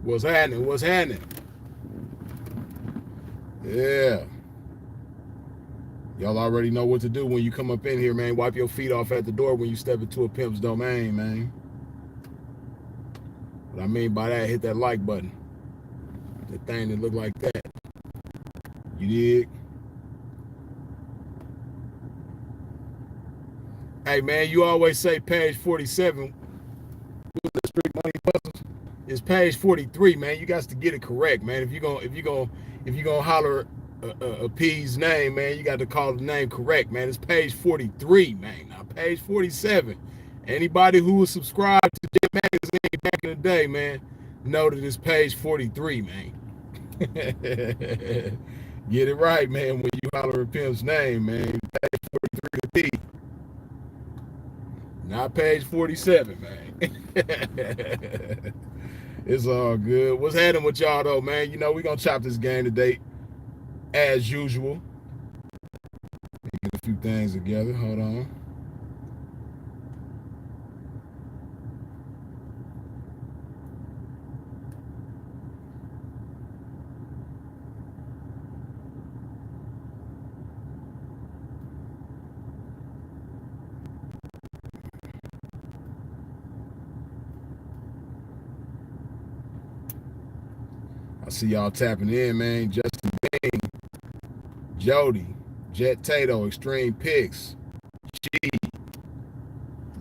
What's happening? What's happening? Yeah. Y'all already know what to do when you come up in here, man. Wipe your feet off at the door when you step into a pimp's domain, man. What I mean by that, hit that like button. The thing that look like that. You dig? Hey, man, you always say page 47. The Street Money Puzzles is page 43, man. You got to get it correct, man. If you gonna holler a P's name, man, you got to call the name correct, man. It's page 43, man. Not page 47. Anybody who was subscribed to Jet Magazine back in the day, man, know that it's page 43, man. Get it right, man, when you holler a pimp's name, man. Page 43 to P. Not page 47, man. It's all good. What's happening with y'all, though, man? You know, we're going to chop this game today, as usual. Let me get a few things together. Hold on. I see y'all tapping in, man. Justin Bing, Jody, Jet Tato, Extreme Picks, G,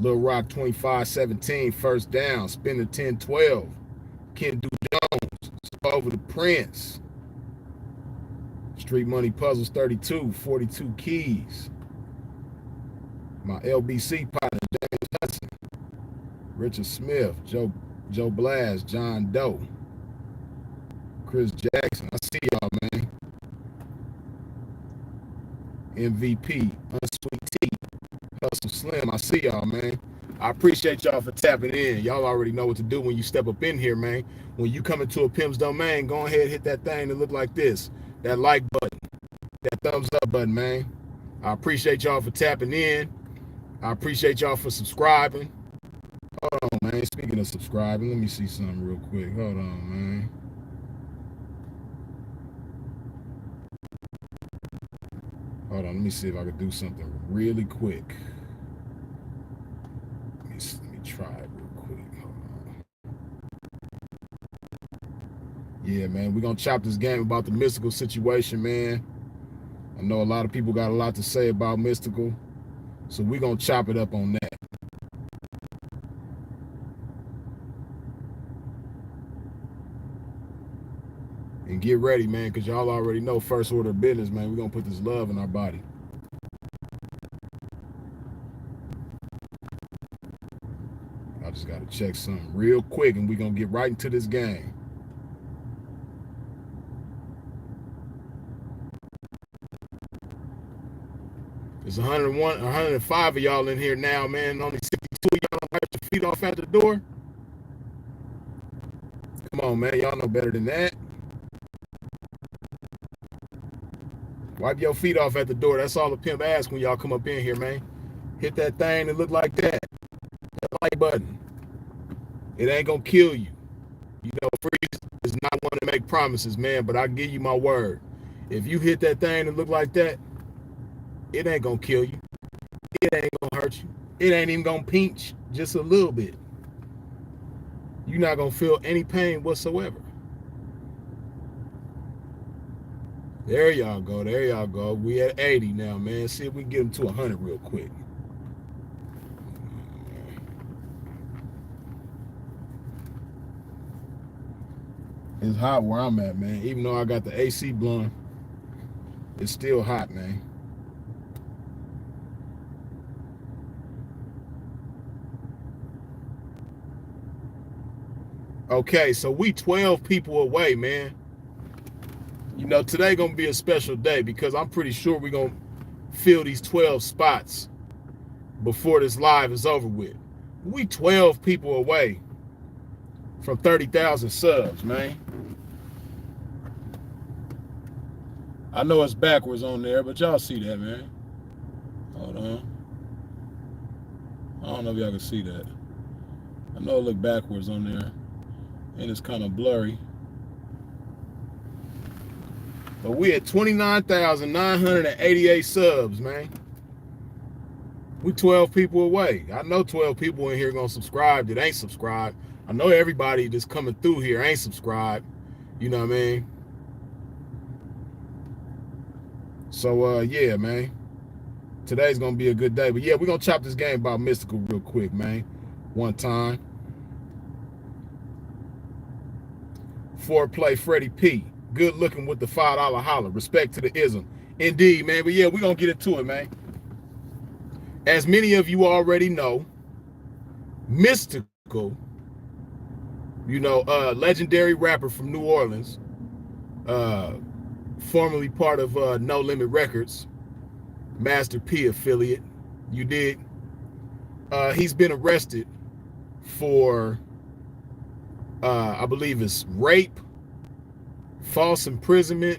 Lil Rock 2517, First Down, Spinner 1012, Kendu Jones, Over the Prince, Street Money Puzzles 32, 42 Keys, my LBC partner, James Hudson, Richard Smith, Joe Blast, John Doe, Chris Jackson. I see y'all, man. MVP, Unsweet T, Hustle Slim. I see y'all, man. I appreciate y'all for tapping in. Y'all already know what to do when you step up in here, man. When you come into a pimp's domain, go ahead and hit that thing that look like this. That like button. That thumbs up button, man. I appreciate y'all for tapping in. I appreciate y'all for subscribing. Hold on, man. Speaking of subscribing, let me see something real quick. Hold on, man. Hold on, let me see if I can do something really quick. Let me try it real quick. Hold on. Yeah, man, we're going to chop this game about the Mystikal situation, man. I know a lot of people got a lot to say about Mystikal, so we're going to chop it up on that. And get ready, man, because y'all already know first order of business, man. We're going to put this love in our body. I just got to check something real quick, and we're going to get right into this game. There's 101, 105 of y'all in here now, man. Only 62 of y'all wipe your feet off at the door. Come on, man. Y'all know better than that. Wipe your feet off at the door. That's all the pimp asks when y'all come up in here, man. Hit that thing that look like that. That like button. It ain't gonna kill you. You know, Freeze is not one to make promises, man, but I give you my word. If you hit that thing that look like that, it ain't gonna kill you. It ain't gonna hurt you. It ain't even gonna pinch just a little bit. You're not gonna feel any pain whatsoever. There y'all go. There y'all go. We at 80 now, man. See if we can get them to 100 real quick. It's hot where I'm at, man. Even though I got the AC blowing, it's still hot, man. Okay, so we 12 people away, man. You know, today gonna be a special day because I'm pretty sure we're gonna fill these 12 spots before this live is over with. We 12 people away from 30,000 subs, man. I know it's backwards on there, but y'all see that, man. Hold on. I don't know if y'all can see that. I know it look backwards on there. and it's kind of blurry. But we at 29,988 subs, man. We 12 people away. I know 12 people in here gonna subscribe that ain't subscribed. I know everybody that's coming through here ain't subscribed. You know what I mean? So yeah, man. Today's gonna be a good day. But yeah, we're gonna chop this game about Mystikal real quick, man. One time. Foreplay Freddie P. Good looking with the $5 holler. Respect to the ism. Indeed, man. But yeah, we're gonna get into it, man. As many of you already know, Mystikal, you know, legendary rapper from New Orleans, formerly part of No Limit Records, Master P affiliate, you dig? He's been arrested for, I believe it's rape, false imprisonment,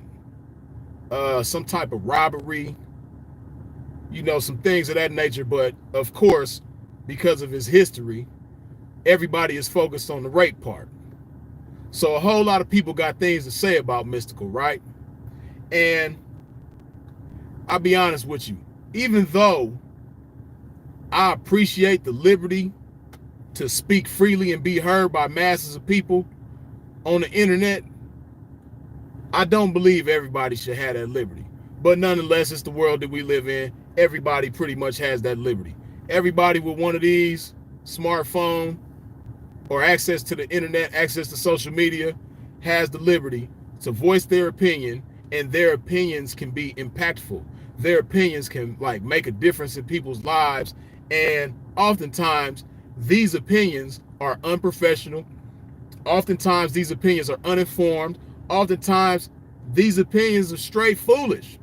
some type of robbery, you know, some things of that nature. But of course, because of his history, everybody is focused on the rape part. So a whole lot of people got things to say about Mystikal, right? And I'll be honest with you, even though I appreciate the liberty to speak freely and be heard by masses of people on the internet, I don't believe everybody should have that liberty. But nonetheless, it's the world that we live in. Everybody pretty much has that liberty. Everybody with one of these, smartphone or access to the internet, access to social media, has the liberty to voice their opinion, and their opinions can be impactful. Their opinions can like make a difference in people's lives, and oftentimes these opinions are unprofessional. Oftentimes these opinions are uninformed. Oftentimes these opinions are straight foolish.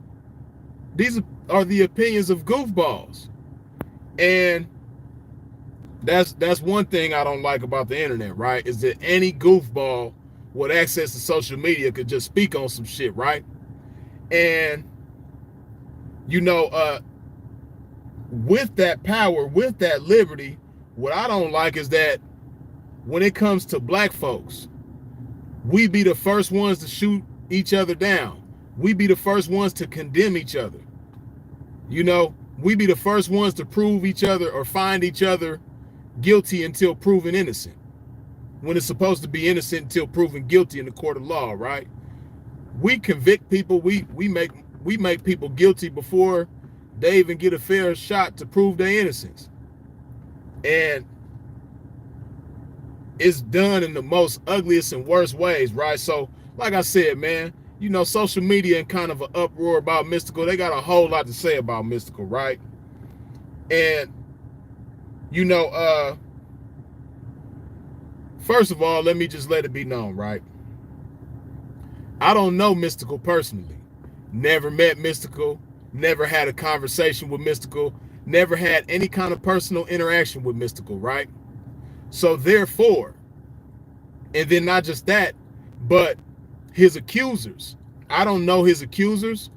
These are the opinions of goofballs. And that's one thing I don't like about the internet, right? Is that any goofball with access to social media could just speak on some shit, right? And you know, with that power, with that liberty, what I don't like is that when it comes to black folks, we be the first ones to shoot each other down. We be the first ones to condemn each other. You know, we be the first ones to prove each other or find each other guilty until proven innocent, when it's supposed to be innocent until proven guilty in the court of law, right? We convict people, we make people guilty before they even get a fair shot to prove their innocence. And it's done in the most ugliest and worst ways, right? So, like I said, man, you know, social media and kind of an uproar about Mystikal, they got a whole lot to say about Mystikal, right? And, you know, first of all, let me just let it be known, right? I don't know Mystikal personally. Never met Mystikal, never had a conversation with Mystikal, never had any kind of personal interaction with Mystikal, right? So therefore, and then not just that, but his accusers. I don't know his accusers,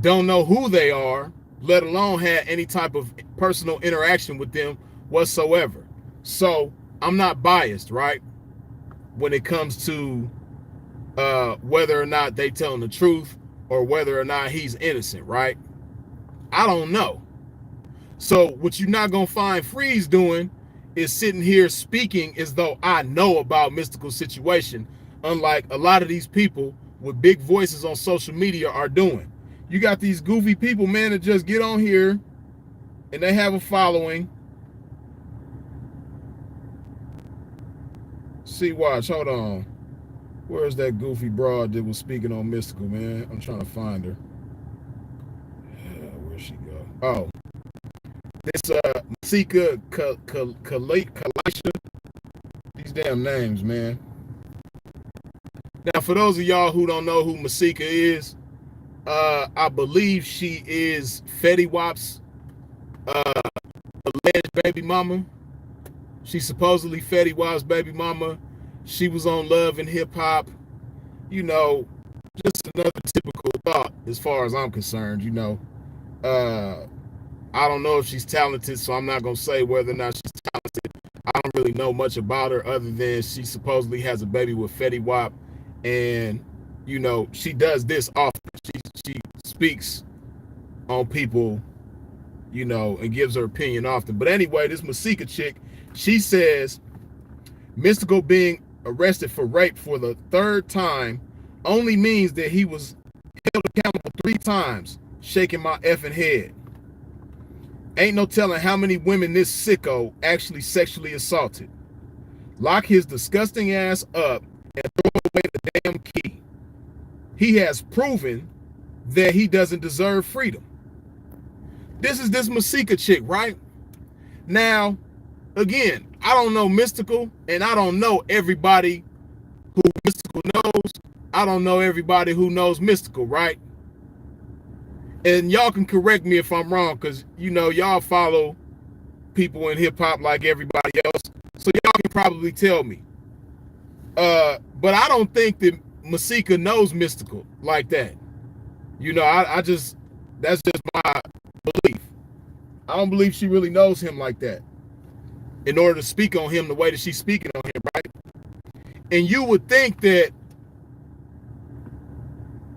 don't know who they are, let alone had any type of personal interaction with them whatsoever. So I'm not biased, right? When it comes to whether or not they telling the truth or whether or not he's innocent, right? I don't know. So what you're not gonna find Freeze doing is sitting here speaking as though I know about Mystikal's situation, unlike a lot of these people with big voices on social media are doing. You got these goofy people, man, that just get on here and they have a following. See, watch, hold on. Where's that goofy broad that was speaking on Mystikal, man? I'm trying to find her. Where'd she go? Oh. This Mystikal Kalisha. These damn names, man. Now, for those of y'all who don't know who Mystikal is, I believe she is Fetty Wap's alleged baby mama. She's supposedly Fetty Wap's baby mama. She was on Love and Hip Hop. You know, just another typical thought as far as I'm concerned, you know. I don't know if she's talented, so I'm not going to say whether or not she's talented. I don't really know much about her other than she supposedly has a baby with Fetty Wap, and you know she does this often. She speaks on people, you know, and gives her opinion often. But anyway, this Mystikal chick, she says Mystikal being arrested for rape for the 3rd time only means that he was held accountable 3 times. Shaking my effing head. Ain't no telling how many women this sicko actually sexually assaulted. Lock his disgusting ass up and throw away the damn key. He has proven that he doesn't deserve freedom. This is this Mystikal chick, right? Now, again, I don't know Mystikal, and I don't know everybody who Mystikal knows. I don't know everybody who knows Mystikal, right? And y'all can correct me if I'm wrong, because, you know, y'all follow people in hip-hop like everybody else, so y'all can probably tell me. But I don't think that Mystikal knows Mystikal like that. You know, that's just my belief. I don't believe she really knows him like that in order to speak on him the way that she's speaking on him, right? And you would think that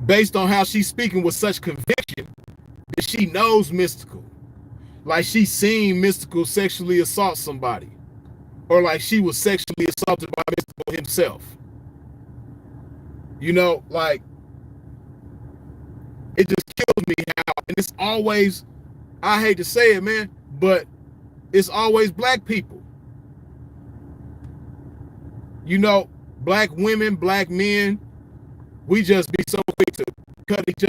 based on how she's speaking with such conviction, that she knows Mystikal. Like she's seen Mystikal sexually assault somebody. Or like she was sexually assaulted by Mystikal himself. You know, like, it just kills me how, and it's always, I hate to say it, man, but it's always black people. You know, black women, black men, we just be so quick to cut each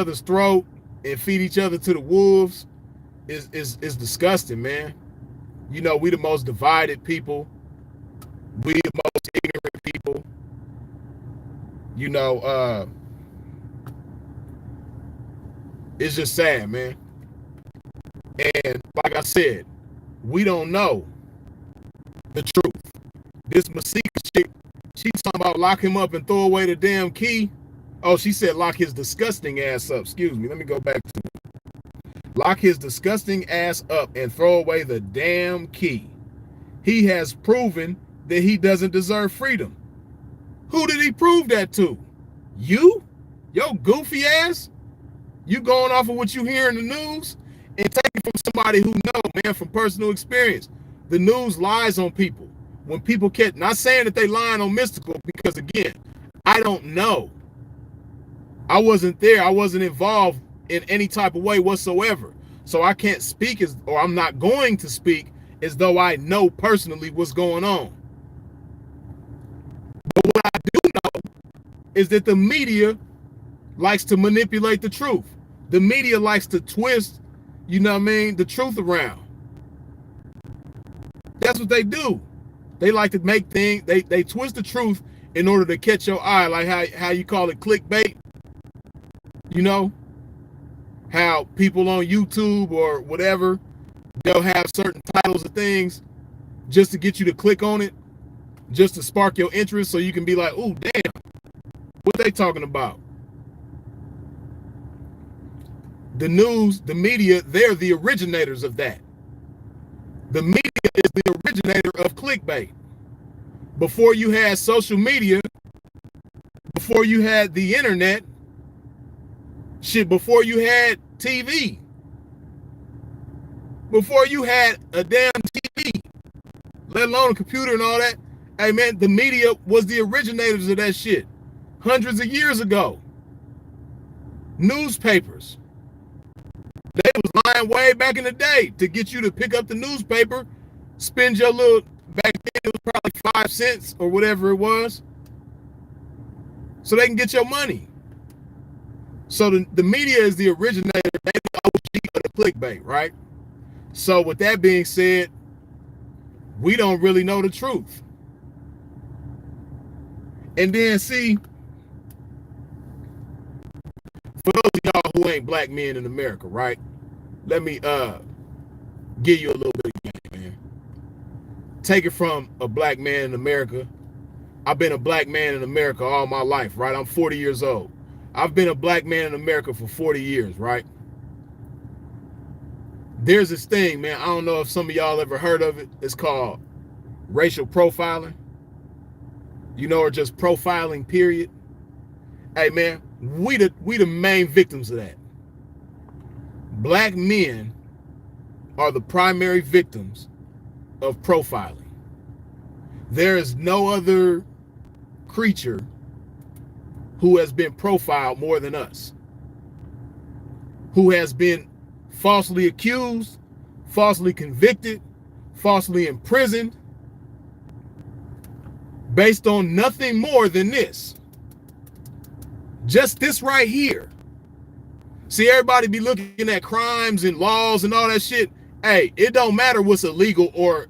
other's throat and feed each other to the wolves. Is disgusting, man. You know, we the most divided people. We the most ignorant people. You know, it's just sad, man. And like I said, we don't know the truth. This Mystikal chick, she talking about lock him up and throw away the damn key. Oh, she said lock his disgusting ass up. Excuse me. Let me go back to it. Lock his disgusting ass up and throw away the damn key. He has proven that he doesn't deserve freedom. Who did he prove that to? You? Yo, goofy ass? You going off of what you hear in the news and take it from somebody who knows, man, from personal experience. The news lies on people. When people can't, not saying that they lying on Mystikal, because again, I don't know. I wasn't there. I wasn't involved in any type of way whatsoever. So I can't speak or I'm not going to speak as though I know personally what's going on. But what I do know is that the media likes to manipulate the truth. The media likes to twist, you know what I mean, the truth around. That's what they do. They like to make things, they twist the truth in order to catch your eye, like how you call it clickbait. You know, how people on YouTube or whatever, they'll have certain titles of things just to get you to click on it, just to spark your interest so you can be like, oh, damn, what they talking about? The news, the media, they're the originators of that. The media is the originator of clickbait. Before you had social media, before you had the internet, shit, before you had TV, before you had a damn TV, let alone a computer and all that, hey man, the media was the originators of that shit hundreds of years ago. Newspapers. They was lying way back in the day to get you to pick up the newspaper, spend your little, back then it was probably 5 cents or whatever it was, so they can get your money. So the media is the originator, they the OG of the clickbait, right? So with that being said, we don't really know the truth. And then see, for those of y'all who ain't black men in America, right? Let me give you a little bit of game, man. Take it from a black man in America. I've been a black man in America all my life, right? I'm 40 years old. I've been a black man in America for 40 years, right? There's this thing, man. I don't know if some of y'all ever heard of it. It's called racial profiling, or just profiling, period. Hey, man, we the main victims of that. Black men are the primary victims of profiling. There is no other creature who has been profiled more than us, who has been falsely accused, falsely convicted, falsely imprisoned, based on nothing more than this. Just this right here. See, everybody be looking at crimes and laws and all that shit. Hey, it don't matter what's illegal or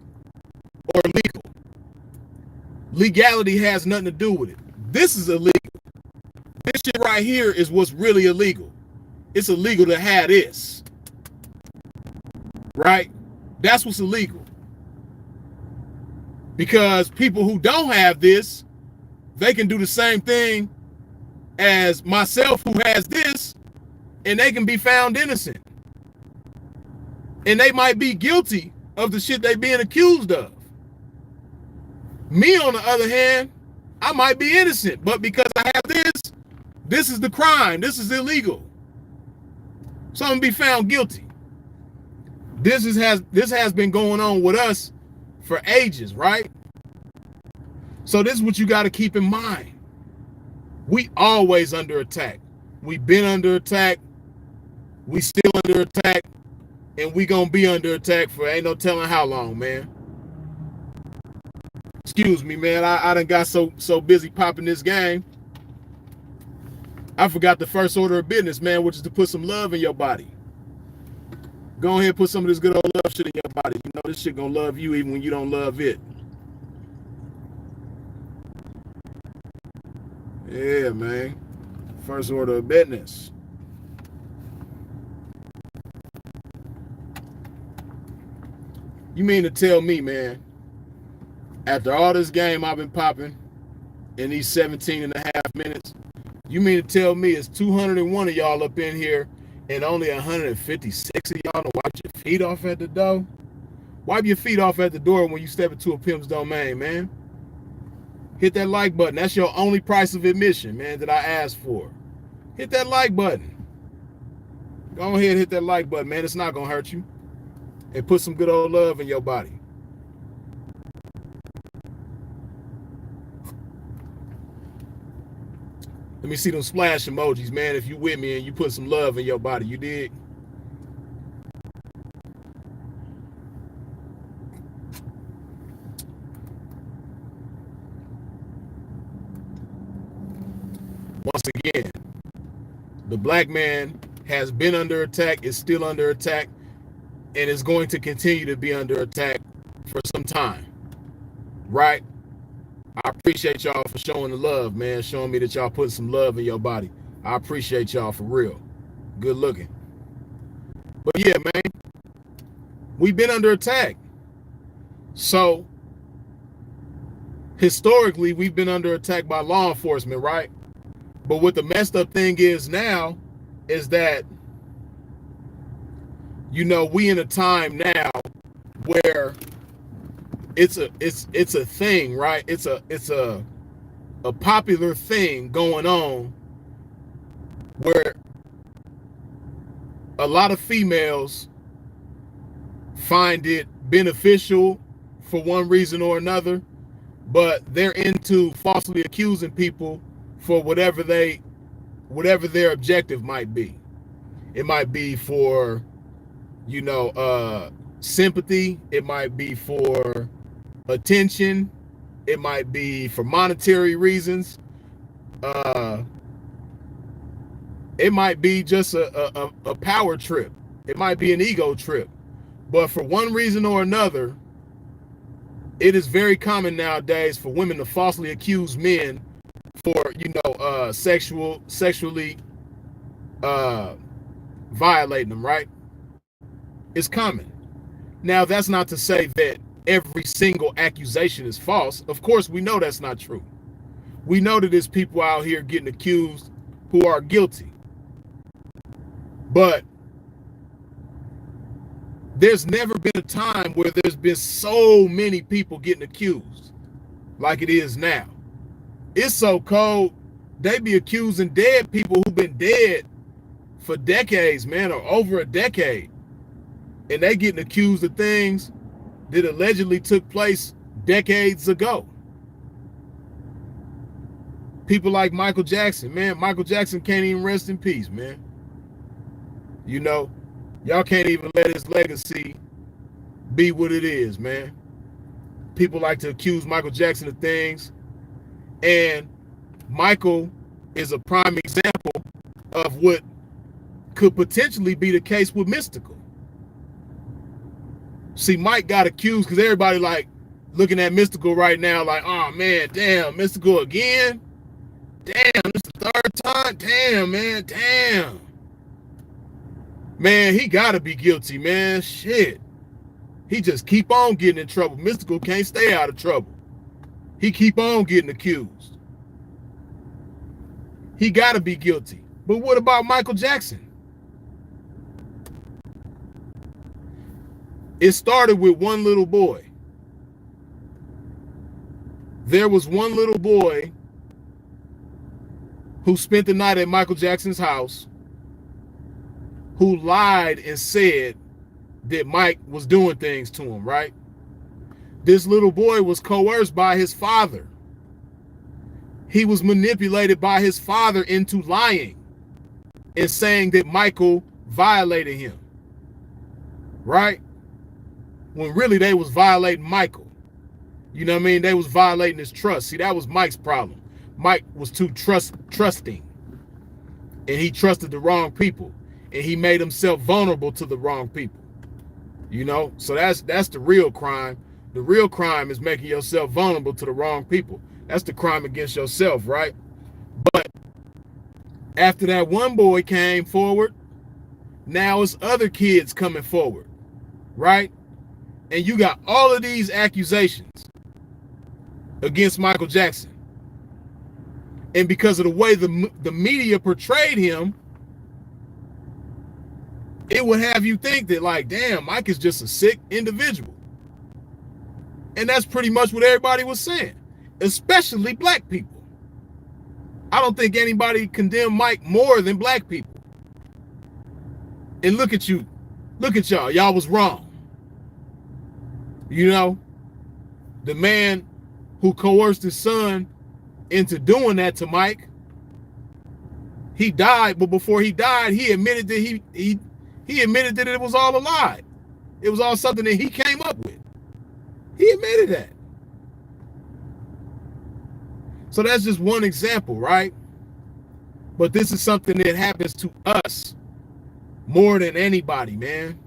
legal. Legality has nothing to do with it. This is illegal. This shit right here is what's really illegal. It's illegal to have this. Right? That's what's illegal. Because people who don't have this, they can do the same thing as myself who has this, and they can be found innocent. And they might be guilty of the shit they being accused of. Me, on the other hand, I might be innocent, but because I have this is the crime. This is illegal. So I'm gonna be found guilty. This has been going on with us for ages, right? So this is what you got to keep in mind. We always under attack. We've been under attack. We still under attack. And we gonna be under attack for ain't no telling how long, man. Excuse me, man. I done got so busy popping this game. I forgot the first order of business, man, which is to put some love in your body. Go ahead and put some of this good old love shit in your body. You know this shit gonna love you even when you don't love it. Yeah, man. First order of business. You mean to tell me, man, after all this game I've been popping in these 17 and a half minutes, you mean to tell me it's 201 of y'all up in here and only 156 of y'all to wipe your feet off at the door? Wipe your feet off at the door when you step into a pimp's domain, man. Hit that like button. That's your only price of admission, man, that I asked for. Hit that like button. Go ahead and hit that like button, man. It's not going to hurt you. And put some good old love in your body. Let me see them splash emojis, man, if you with me and you put some love in your body. You dig? Once again, the black man has been under attack, is still under attack, and is going to continue to be under attack for some time. Right? I appreciate y'all for showing the love, man. Showing me that y'all putting some love in your body. I appreciate y'all for real. Good looking. But yeah, man, we've been under attack. So, historically, we've been under attack by law enforcement, right? But what the messed up thing is now is that, we in a time now where it's a thing, right? It's a popular thing going on where a lot of females find it beneficial for one reason or another, but they're into falsely accusing people for whatever their objective might be. It might be for, sympathy. It might be for attention. It might be for monetary reasons. It might be just a power trip. It might be an ego trip. But for one reason or another, it is very common nowadays for women to falsely accuse men for, sexually violating them, right? It's common. Now, that's not to say that every single accusation is false. Of course, we know that's not true. We know that there's people out here getting accused who are guilty. But There's never been a time where there's been so many people getting accused like it is now. It's so cold, they be accusing dead people who've been dead for decades, man, or over a decade. And they getting accused of things that allegedly took place decades ago. People like Michael Jackson, man. Michael Jackson can't even rest in peace, man. You know, y'all can't even let his legacy be what it is, man. People like to accuse Michael Jackson of things, and Michael is a prime example of what could potentially be the case with Mystikal. See, Mike got accused because everybody like looking at Mystikal right now like, oh man, damn, Mystikal again? Damn, this is the third time? Damn, man, damn. Man, he gotta be guilty, man. Shit. He just keep on getting in trouble. Mystikal can't stay out of trouble. He keep on getting accused. He gotta be guilty. But what about Michael Jackson? It started with one little boy. There was one little boy who spent the night at Michael Jackson's house, who lied and said that Mike was doing things to him, right? This little boy was coerced by his father. He was manipulated by his father into lying and saying that Michael violated him, right? When really they was violating Michael. You know what I mean? They was violating his trust. See, that was Mike's problem. Mike was too trusting, and he trusted the wrong people, and he made himself vulnerable to the wrong people. You know, so that's the real crime. The real crime is making yourself vulnerable to the wrong people. That's the crime against yourself, right? But after that one boy came forward, now it's other kids coming forward, right? And you got all of these accusations against Michael Jackson. And because of the way the media portrayed him, it would have you think that, like, damn, Mike is just a sick individual. And that's pretty much what everybody was saying, especially black people. I don't think anybody condemned Mike more than black people. And look at you. Look at y'all. Y'all was wrong. You know, the man who coerced his son into doing that to Mike, he died, but before he died, he admitted that he admitted that it was all a lie. It was all something that he came up with. He admitted that. So that's just one example, right? But this is something that happens to us more than anybody, man.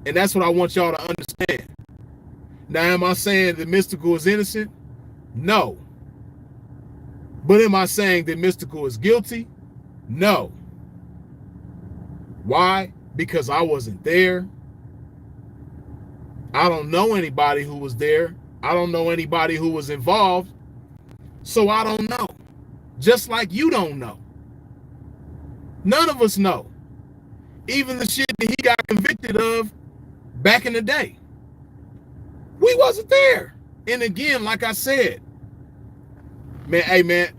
And that's what I want y'all to understand. Now, am I saying that Mystikal is innocent? No. But am I saying that Mystikal is guilty? No. Why? Because I wasn't there. I don't know anybody who was there. I don't know anybody who was involved. So I don't know. Just like you don't know. None of us know. Even the shit that he got convicted of back in the day. We wasn't there. And again, like I said, man, hey man,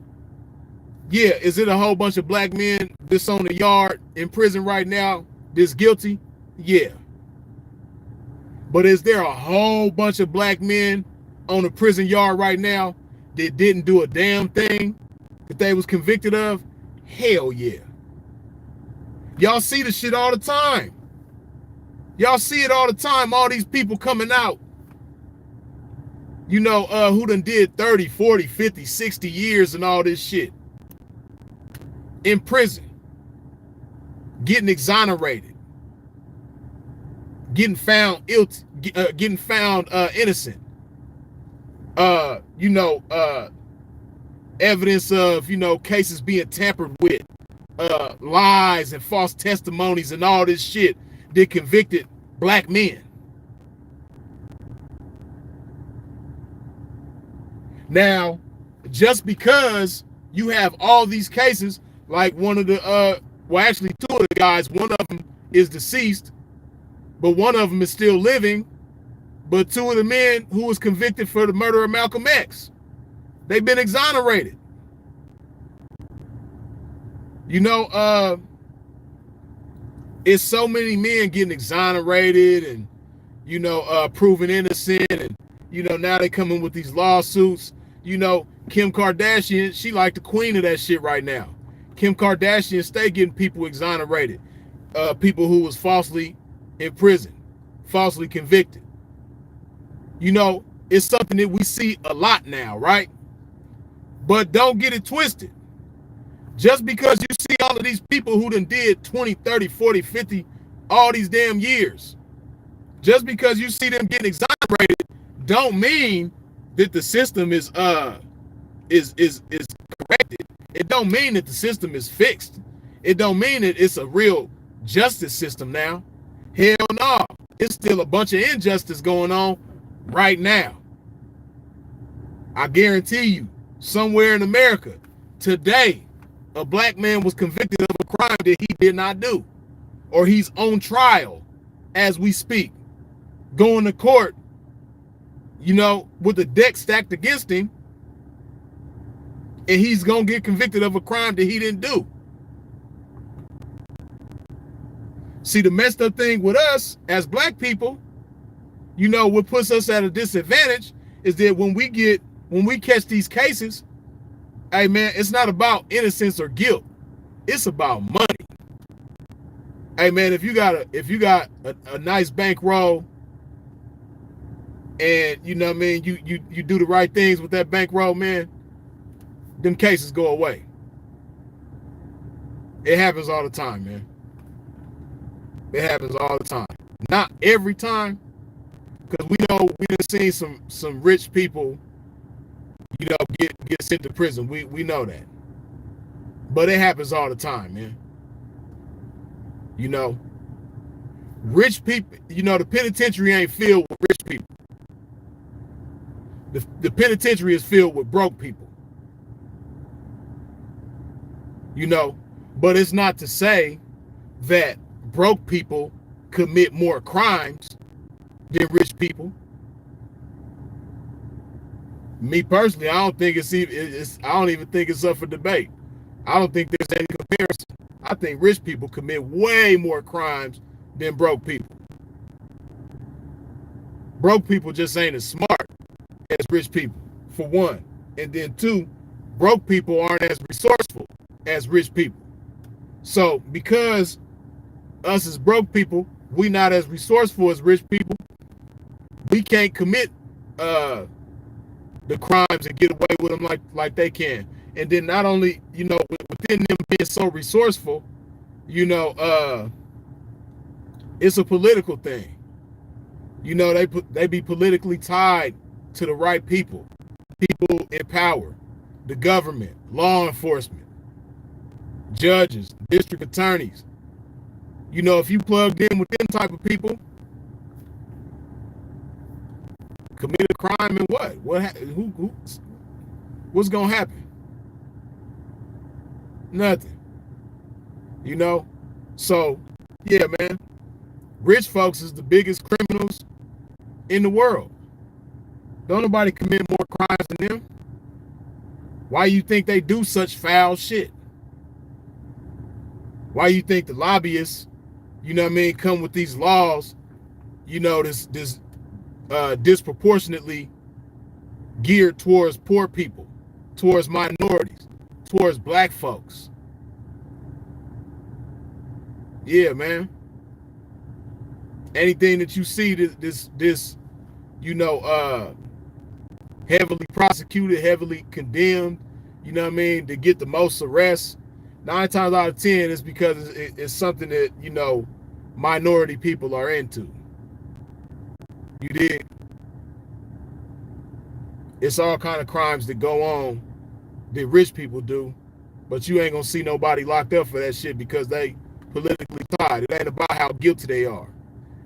yeah, is it a whole bunch of black men that's on the yard in prison right now that's guilty? Yeah. But is there a whole bunch of black men on the prison yard right now that didn't do a damn thing that they was convicted of? Hell yeah. Y'all see the shit all the time. Y'all see it all the time, all these people coming out, you know, who done did 30, 40, 50, 60 years and all this shit. In prison. Getting exonerated. Getting found innocent. You know, evidence of, you know, cases being tampered with. Lies and false testimonies and all this shit that convicted black men. Now, just because you have all these cases, like one of the, well, actually two of the guys, one of them is deceased, but one of them is still living. But two of the men who was convicted for the murder of Malcolm X, they've been exonerated. You know, it's so many men getting exonerated and, you know, proven innocent. And, you know, now they coming with these lawsuits. You know, Kim Kardashian, she like the queen of that shit right now. Kim Kardashian stay getting people exonerated. People who was falsely in prison, falsely convicted. You know, it's something that we see a lot now, right? But don't get it twisted. Just because you see all of these people who done did 20, 30, 40, 50, all these damn years, just because you see them getting exonerated, don't mean that the system is corrected. It don't mean that the system is fixed. It don't mean that it's a real justice system now. Hell no. It's still a bunch of injustice going on right now. I guarantee you, somewhere in America today, a black man was convicted of a crime that he did not do, or he's on trial as we speak, going to court, you know, with the deck stacked against him, and he's gonna get convicted of a crime that he didn't do. See, the messed up thing with us as black people, you know, what puts us at a disadvantage is that when we catch these cases, hey man, it's not about innocence or guilt. It's about money. Hey man, if you got a nice bankroll, and you know what I mean, you do the right things with that bankroll, man, them cases go away. It happens all the time, man. It happens all the time. Not every time, because we know we done seen some rich people, you know, get sent to prison. We know that. But it happens all the time, man. You know, rich people, you know, the penitentiary ain't filled with rich people. The penitentiary is filled with broke people. You know, but it's not to say that broke people commit more crimes than rich people. Me personally, I don't think I don't even think it's up for debate. I don't think there's any comparison. I think rich people commit way more crimes than broke people. Broke people just ain't as smart as rich people, for one. And then two, broke people aren't as resourceful as rich people. So because us as broke people, we not as resourceful as rich people, we can't commit the crimes and get away with them like they can. And then not only, you know, within them being so resourceful, you know, it's a political thing. You know, they be politically tied to the right people in power, the government, law enforcement, judges, district attorneys. You know, if you plugged in with them type of people, commit a crime and what's gonna happen? Nothing. You know? So, yeah, man. Rich folks is the biggest criminals in the world. Don't nobody commit more crimes than them. Why you think they do such foul shit? Why you think the lobbyists, you know what I mean, come with these laws, you know, this disproportionately geared towards poor people, towards minorities, towards black folks? Yeah, man. Anything that you see this you know, heavily prosecuted, heavily condemned, you know what I mean, to get the most arrests, 9 times out of 10 is because it's something that, you know, minority people are into. You dig? It's all kind of crimes that go on that rich people do, but you ain't gonna see nobody locked up for that shit because they politically tied. It ain't about how guilty they are.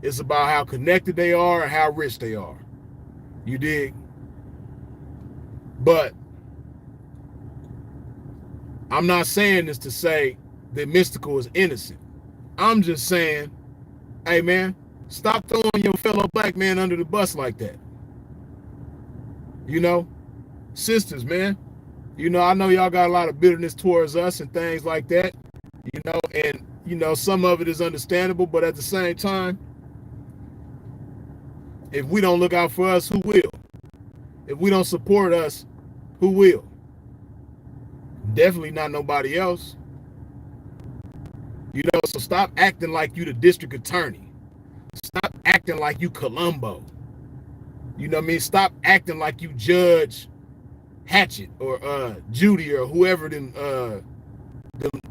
It's about how connected they are and how rich they are. You dig? But I'm not saying this to say that Mystikal is innocent. I'm just saying, hey man, Stop throwing your fellow black man under the bus like that. You know, sisters, man. You know, I know y'all got a lot of bitterness towards us and things like that. You know, and you know, some of it is understandable, but at the same time, if we don't look out for us, who will? If we don't support us, who will? Definitely not nobody else. You know, so stop acting like you the district attorney. Stop acting like you Columbo. You know what I mean? Stop acting like you Judge Hatchett or Judy or whoever them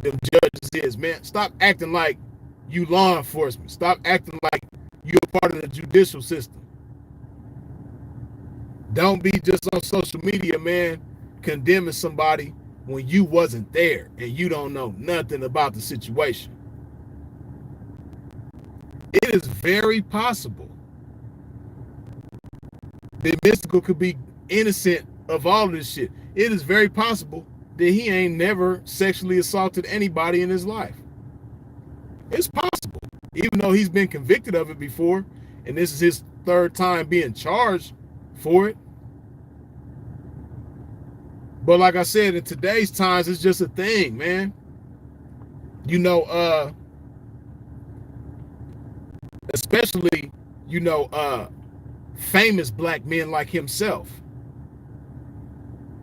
judges is, man. Stop acting like you law enforcement. Stop acting like you're part of the judicial system. Don't be just on social media, man, condemning somebody when you wasn't there and you don't know nothing about the situation. It is very possible that Mystikal could be innocent of all of this shit. It is very possible that he ain't never sexually assaulted anybody in his life. It's possible, even though he's been convicted of it before, and this is his third time being charged for it. But like I said, in today's times, it's just a thing, man. You know, especially, you know, famous black men like himself.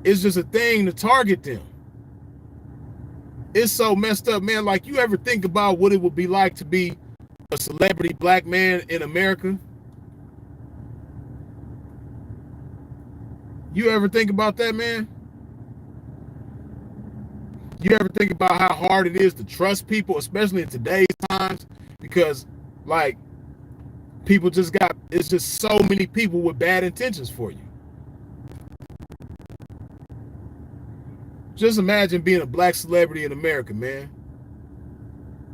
It's just a thing to target them. It's so messed up, man. Like, you ever think about what it would be like to be a celebrity black man in America? You ever think about that, man? You ever think about how hard it is to trust people, especially in today's times? Because, like, people just got, it's just so many people with bad intentions for you. Just imagine being a black celebrity in America, man,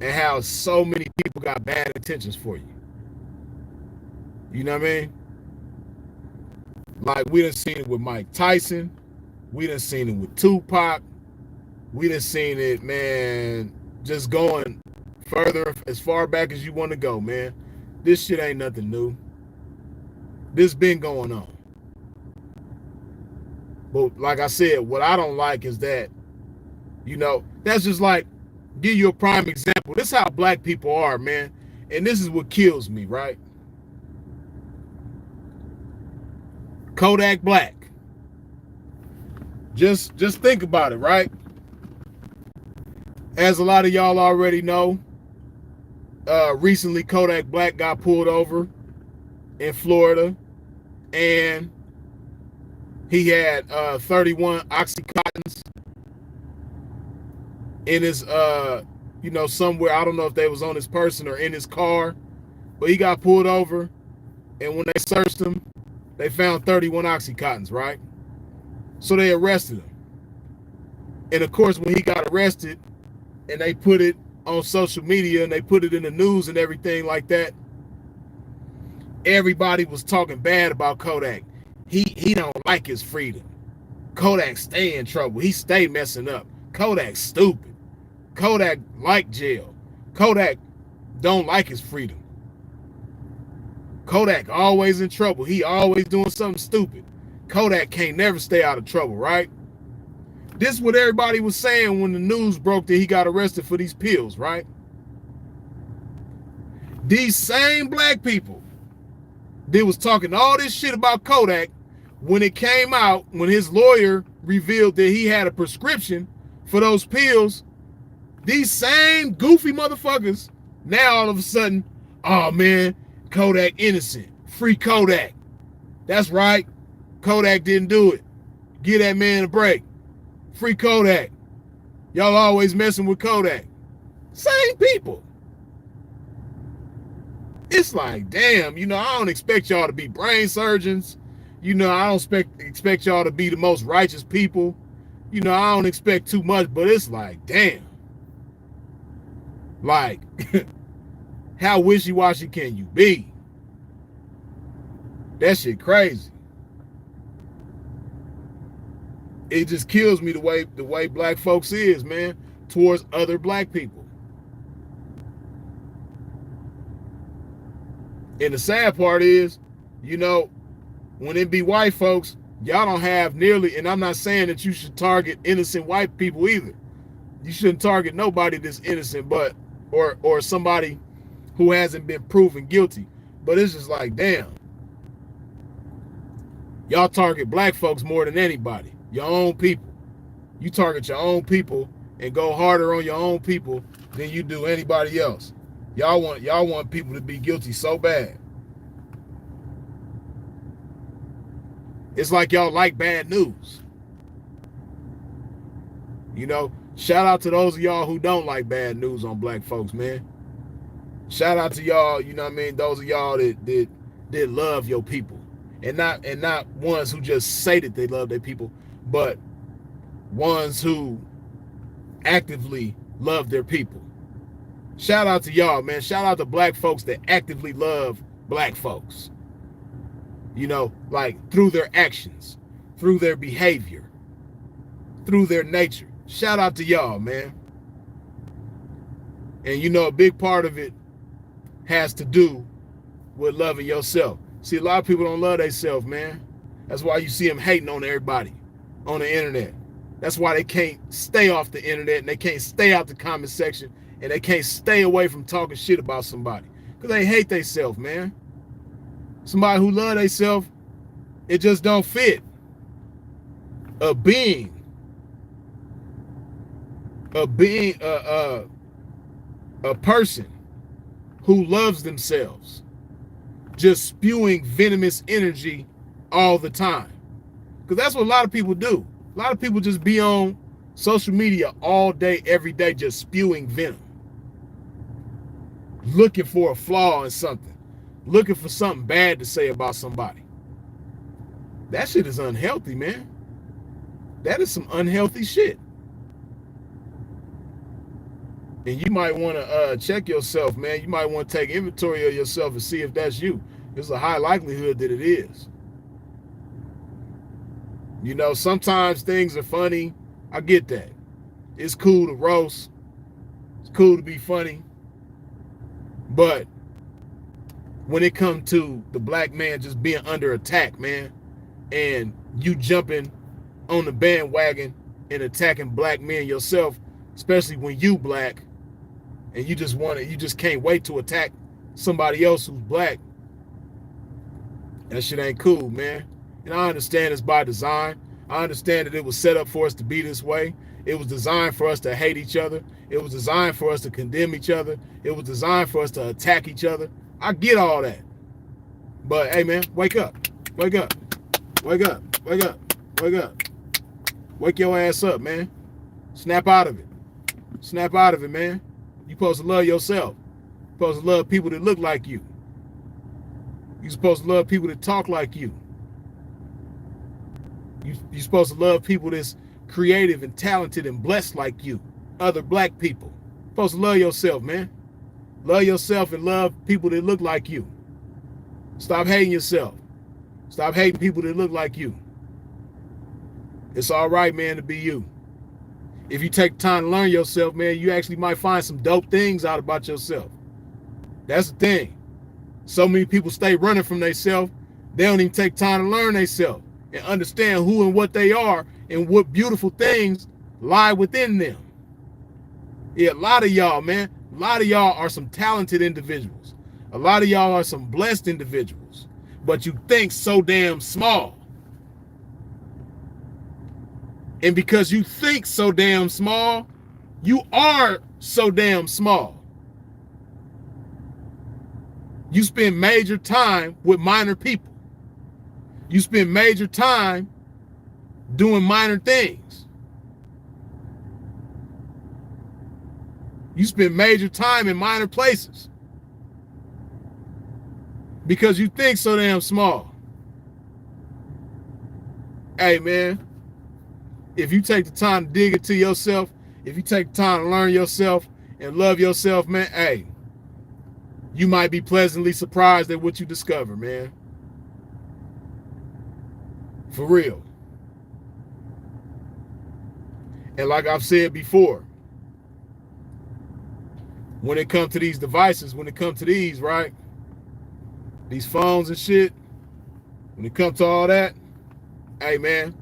and how so many people got bad intentions for you. You know what I mean? Like, we done seen it with Mike Tyson. We done seen it with Tupac. We done seen it, man, just going further, as far back as you want to go, man. This shit ain't nothing new. This been going on. But like I said, what I don't like is that, you know, that's just like, give you a prime example. This is how black people are, man. And this is what kills me, right? Kodak Black. Just think about it, right? As a lot of y'all already know, recently Kodak Black got pulled over in Florida, and he had 31 Oxycontins in his, you know, somewhere. I don't know if they was on his person or in his car, but he got pulled over, and when they searched him, they found 31 Oxycontins, right? So they arrested him. And of course, when he got arrested and they put it on social media and they put it in the news and everything like that, everybody was talking bad about Kodak. He don't like his freedom. Kodak stay in trouble. He stay messing up. Kodak stupid. Kodak like jail. Kodak don't like his freedom. Kodak always in trouble. He always doing something stupid. Kodak can't never stay out of trouble, right? This is what everybody was saying when the news broke that he got arrested for these pills, right? These same black people that was talking all this shit about Kodak, when it came out, when his lawyer revealed that he had a prescription for those pills, these same goofy motherfuckers, now all of a sudden, oh man, Kodak innocent. Free Kodak. That's right. Kodak didn't do it. Give that man a break. Free Kodak. Y'all always messing with Kodak. Same people. It's like, damn, you know, I don't expect y'all to be brain surgeons. You know, I don't expect y'all to be the most righteous people. You know, I don't expect too much, but it's like, damn. Like, how wishy-washy can you be? That shit crazy. It just kills me the way black folks is, man, towards other black people. And the sad part is, when it be white folks, y'all don't have nearly, and I'm not saying that you should target innocent white people either. You shouldn't target nobody that's innocent, but or somebody who hasn't been proven guilty. But it's just like, damn. Y'all target black folks more than anybody. Your own people. You target your own people and go harder on your own people than you do anybody else. Y'all want people to be guilty so bad. It's like y'all like bad news. Shout out to those of y'all who don't like bad news on black folks, man. Shout out to y'all, those of y'all that love your people. And not ones who just say that they love their people, but ones who actively love their people. Shout out to y'all, man. Shout out to black folks that actively love black folks. Like through their actions, through their behavior, through their nature. Shout out to y'all, man. And a big part of it has to do with loving yourself. See, a lot of people don't love themselves, man. That's why you see them hating on everybody on the internet. That's why they can't stay off the internet and they can't stay out the comment section and they can't stay away from talking shit about somebody. Because they hate themselves, man. Somebody who love themselves, it just don't fit. A person who loves themselves, just spewing venomous energy all the time. Because that's what a lot of people do. A lot of people just be on social media all day, every day, just spewing venom. Looking for a flaw in something. Looking for something bad to say about somebody. That shit is unhealthy, man. That is some unhealthy shit. And you might want to check yourself, man. You might want to take inventory of yourself and see if that's you. There's a high likelihood that it is. Sometimes things are funny. I get that. It's cool to roast. It's cool to be funny. But when it comes to the black man just being under attack, man, and you jumping on the bandwagon and attacking black men yourself, especially when you black, and you just can't wait to attack somebody else who's black, that shit ain't cool, man. And I understand it's by design. I understand that it was set up for us to be this way. It was designed for us to hate each other. It was designed for us to condemn each other. It was designed for us to attack each other. I get all that. But hey, man, wake up. Wake up. Wake up. Wake up. Wake up. Wake your ass up, man. Snap out of it. Snap out of it, man. You're supposed to love yourself. You're supposed to love people that look like you. You're supposed to love people that talk like you. You're supposed to love people that's creative and talented and blessed like you. Other black people. You're supposed to love yourself, man. Love yourself and love people that look like you. Stop hating yourself. Stop hating people that look like you. It's all right, man, to be you. If you take time to learn yourself, man, you actually might find some dope things out about yourself. That's the thing. So many people stay running from themselves. They don't even take time to learn themselves and understand who and what they are and what beautiful things lie within them. Yeah, a lot of y'all, man, a lot of y'all are some talented individuals. A lot of y'all are some blessed individuals, but you think so damn small. And because you think so damn small, you are so damn small. You spend major time with minor people. You spend major time doing minor things. You spend major time in minor places because you think so damn small. Hey, man, if you take the time to dig into yourself, if you take the time to learn yourself and love yourself, man, hey, you might be pleasantly surprised at what you discover, man. For real. And like I've said before, when it comes to these devices, when it comes to these, right, These phones and shit, when it comes to all that, hey man,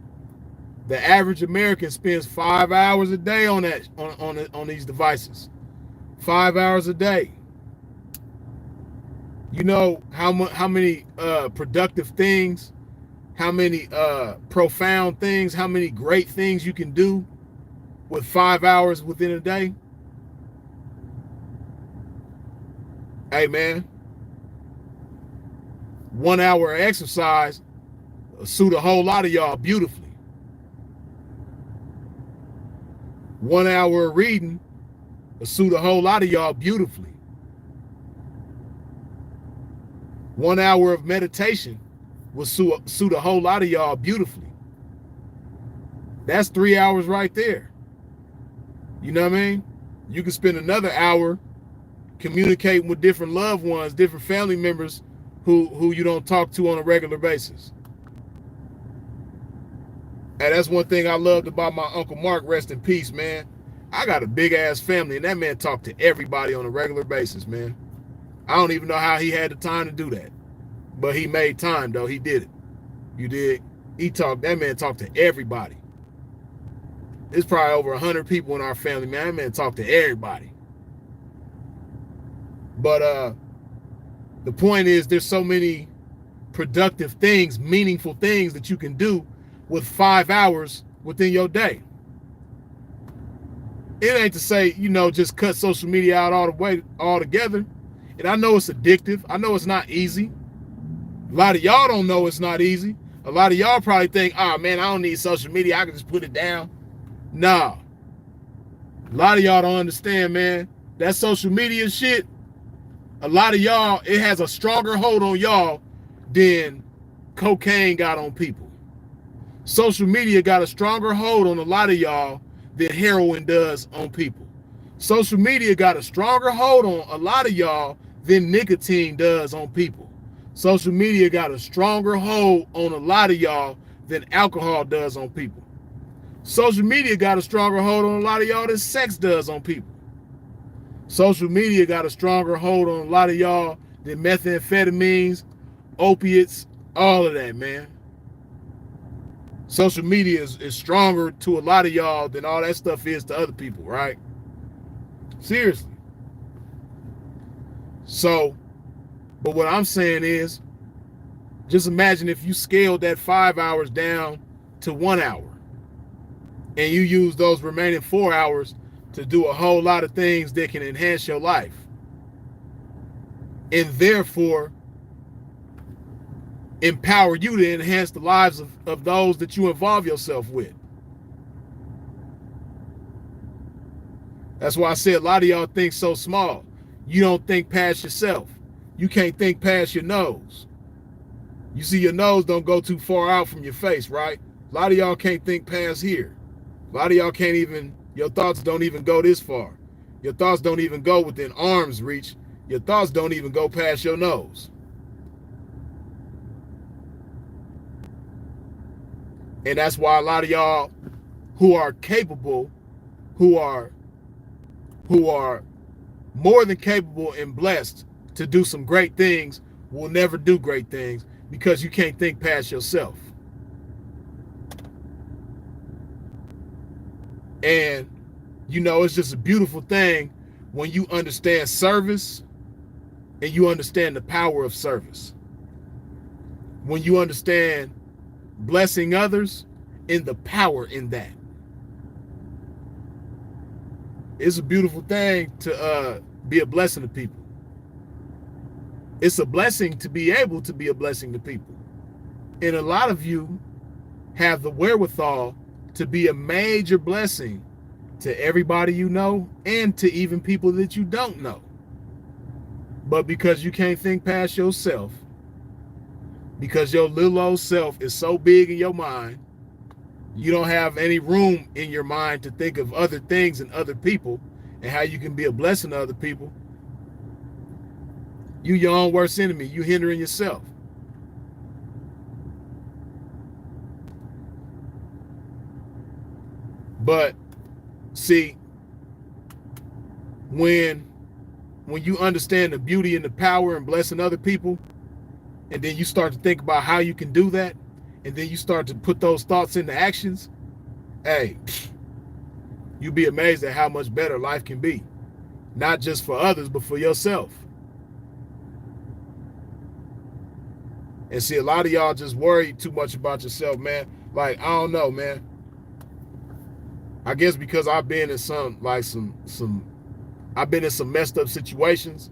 the average American spends 5 hours a day on that on these devices. 5 hours a day. You know how many productive things, how many profound things, how many great things you can do with 5 hours within a day? Hey man, 1 hour of exercise will suit a whole lot of y'all beautifully. 1 hour of reading will suit a whole lot of y'all beautifully. 1 hour of meditation will suit a whole lot of y'all beautifully. That's 3 hours right there. You know what I mean? You can spend another hour communicating with different loved ones, different family members who you don't talk to on a regular basis. And that's one thing I loved about my Uncle Mark, rest in peace, man. I got a big ass family, and that man talked to everybody on a regular basis, man. I don't even know how he had the time to do that. But he made time, though. He did it. You dig? That man talked to everybody. There's probably over 100 people in our family, man. That man talked to everybody. But the point is, there's so many productive things, meaningful things that you can do with 5 hours within your day. It ain't to say, just cut social media out all together. And I know it's addictive. I know it's not easy. A lot of y'all don't know it's not easy. A lot of y'all probably think, oh man, I don't need social media. I can just put it down. Nah. A lot of y'all don't understand, man. That social media shit, a lot of y'all, it has a stronger hold on y'all than cocaine got on people. Social media got a stronger hold on a lot of y'all than heroin does on people. Social media got a stronger hold on a lot of y'all than nicotine does on people. Social media got a stronger hold on a lot of y'all than alcohol does on people. Social media got a stronger hold on a lot of y'all than sex does on people. Social media got a stronger hold on a lot of y'all than methamphetamines, opiates, all of that, man. Social media is stronger to a lot of y'all than all that stuff is to other people, right? Seriously. So, but what I'm saying is, just imagine if you scaled that 5 hours down to 1 hour and you use those remaining 4 hours to do a whole lot of things that can enhance your life. And therefore, empower you to enhance the lives of those that you involve yourself with. That's why I said a lot of y'all think so small. You don't think past yourself. You can't think past your nose. You see, your nose don't go too far out from your face, right? A lot of y'all can't think past here. A lot of y'all can't even, your thoughts don't even go this far. Your thoughts don't even go within arm's reach. Your thoughts don't even go past your nose. And that's why a lot of y'all who are capable, who are more than capable and blessed to do some great things, will never do great things because you can't think past yourself. And, it's just a beautiful thing when you understand service and you understand the power of service. When you understand blessing others and the power in that. It's a beautiful thing to be a blessing to people. It's a blessing to be able to be a blessing to people. And a lot of you have the wherewithal to be a major blessing to everybody you know and to even people that you don't know. But because you can't think past yourself, because your little old self is so big in your mind, you don't have any room in your mind to think of other things and other people and how you can be a blessing to other people. You your own worst enemy. You hindering yourself. But see, when you understand the beauty and the power in blessing other people, and then you start to think about how you can do that, and then you start to put those thoughts into actions, hey, you'll be amazed at how much better life can be. Not just for others, but for yourself. And see, a lot of y'all just worry too much about yourself, man. Like, I don't know, man. I guess because I've been in some I've been in some messed up situations,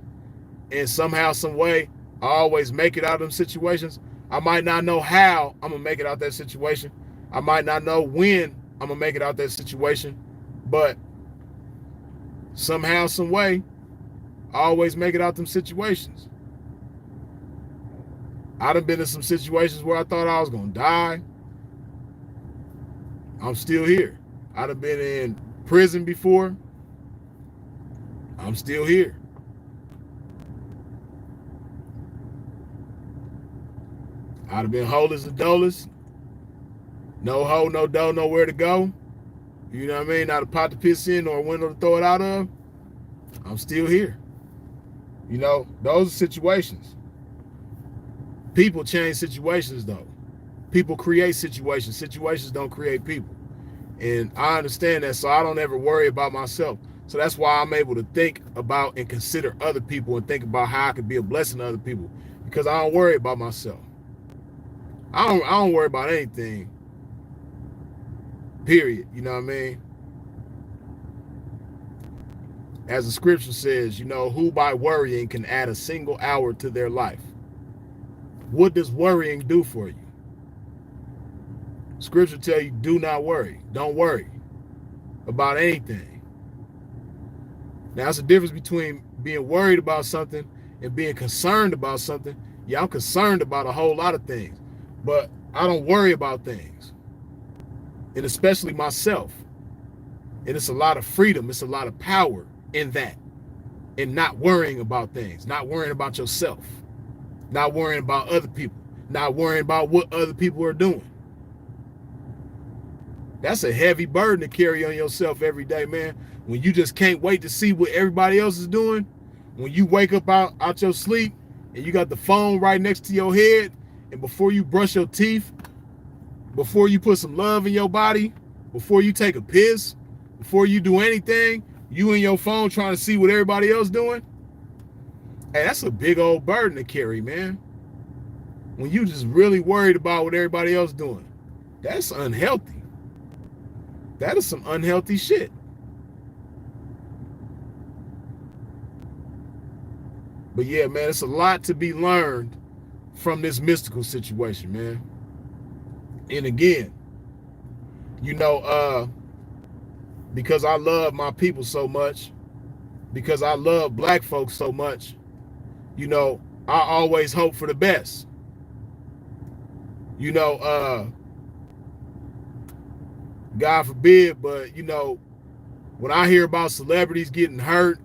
and somehow, some way, I always make it out of them situations. I might not know how I'm gonna make it out that situation. I might not know when I'm gonna make it out that situation, but somehow, some way, I always make it out them situations. I done been in some situations where I thought I was gonna die. I'm still here. I done been in prison before. I'm still here. I'd have been holeless and doleless. No hoe, no dough, nowhere to go. You know what I mean? Not a pot to piss in or a window to throw it out of. I'm still here. You know, those are situations. People change situations, though. People create situations. Situations don't create people. And I understand that, so I don't ever worry about myself. So that's why I'm able to think about and consider other people and think about how I could be a blessing to other people, because I don't worry about myself. I don't worry about anything. Period. You know what I mean? As the scripture says, you know, who by worrying can add a single hour to their life? What does worrying do for you? Scripture tell you, do not worry. Don't worry about anything. Now, it's a difference between being worried about something and being concerned about something. Yeah, I'm concerned about a whole lot of things, but I don't worry about things. And especially myself. And it's a lot of freedom. It's a lot of power in that. In not worrying about things, not worrying about yourself, not worrying about other people, not worrying about what other people are doing. That's a heavy burden to carry on yourself every day, man. When you just can't wait to see what everybody else is doing. When you wake up out your sleep and you got the phone right next to your head, and before you brush your teeth, before you put some love in your body, before you take a piss, before you do anything, you and your phone trying to see what everybody else doing. Hey, that's a big old burden to carry, man. When you just really worried about what everybody else doing, that's unhealthy. That is some unhealthy shit. But yeah, man, it's a lot to be learned from this mystical situation, man. And again, you know, because I love my people so much, because I love black folks so much, you know, I always hope for the best. You know, God forbid, but you know, when I hear about celebrities getting hurt,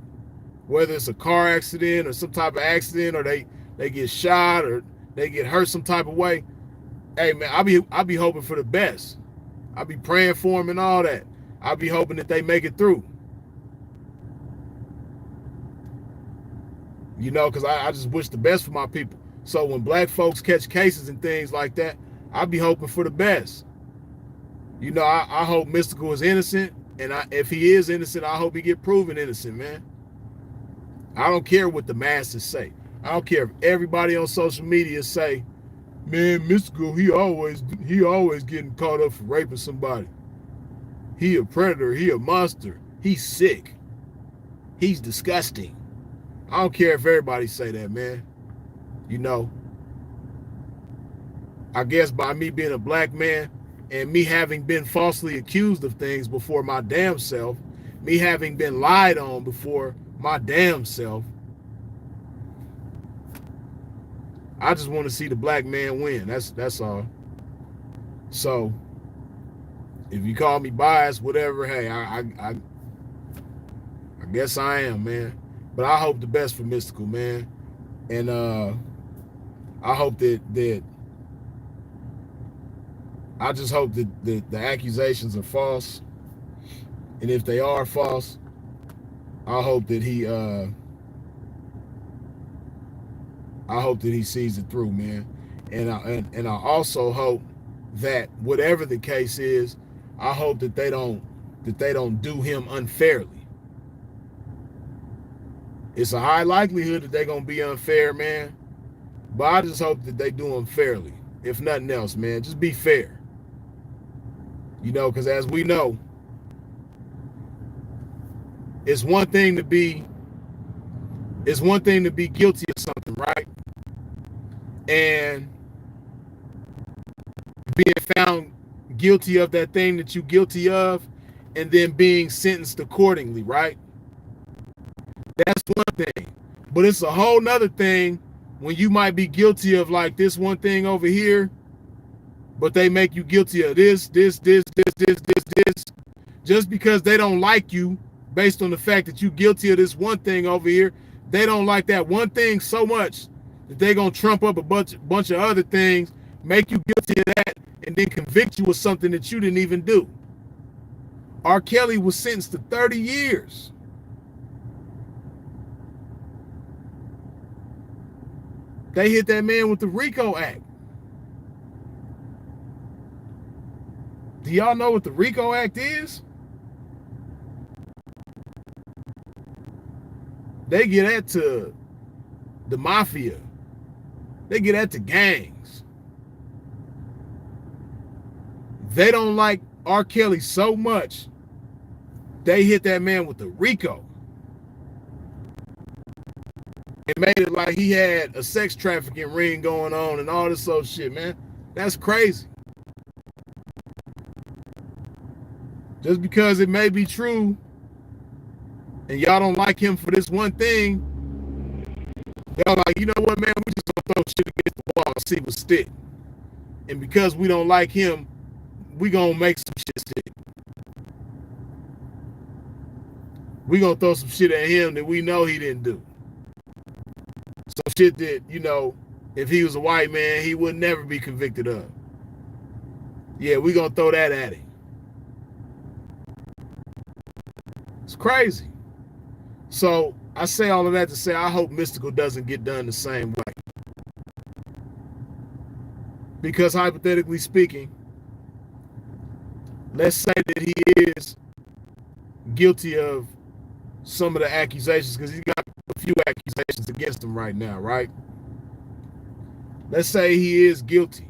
whether it's a car accident or some type of accident, or they get shot or they get hurt some type of way, hey man, I be hoping for the best. I be praying for them and all that. I be hoping that they make it through. You know, because I just wish the best for my people. So when black folks catch cases and things like that, I be hoping for the best. You know, I hope Mystikal is innocent, and if he is innocent, I hope he get proven innocent, man. I don't care what the masses say. I don't care if everybody on social media say, man, Mystikal, he always getting caught up for raping somebody. He a predator, he a monster, he's sick, he's disgusting. I don't care if everybody say that, man. You know, I guess by me being a black man and me having been falsely accused of things before my damn self, me having been lied on before my damn self, I just want to see the black man win. That's all. So if you call me biased, whatever, hey, I guess I am, man. But I hope the best for Mystikal, man. And I hope that I just hope that the accusations are false. And if they are false, I hope that he I hope that he sees it through, man. And I also hope that whatever the case is, I hope that they don't do him unfairly. It's a high likelihood that they're gonna be unfair, man. But I just hope that they do him fairly. If nothing else, man, just be fair. You know, because as we know, it's one thing to be guilty of something, right? And being found guilty of that thing that you're guilty of, and then being sentenced accordingly, right? That's one thing. But it's a whole nother thing when you might be guilty of like this one thing over here, but they make you guilty of this, just because they don't like you based on the fact that you're guilty of this one thing over here. They don't like that one thing so much that they're going to trump up a bunch of other things, make you guilty of that, and then convict you of something that you didn't even do. R. Kelly was sentenced to 30 years. They hit that man with the RICO Act. Do y'all know what the RICO Act is? They get that to the mafia. They get that to gangs. They don't like R. Kelly so much, they hit that man with the RICO. It made it like he had a sex trafficking ring going on and all this other shit, man. That's crazy. Just because it may be true and y'all don't like him for this one thing, y'all like, you know what, man, we just gonna throw shit against the wall and see what stick. And because we don't like him, we gonna make some shit stick. We gonna throw some shit at him that we know he didn't do. Some shit that, you know, if he was a white man, he would never be convicted of. Yeah, we gonna throw that at him. It's crazy. So I say all of that to say I hope Mystikal doesn't get done the same way. Because hypothetically speaking, let's say that he is guilty of some of the accusations, because he's got a few accusations against him right now, right? Let's say he is guilty.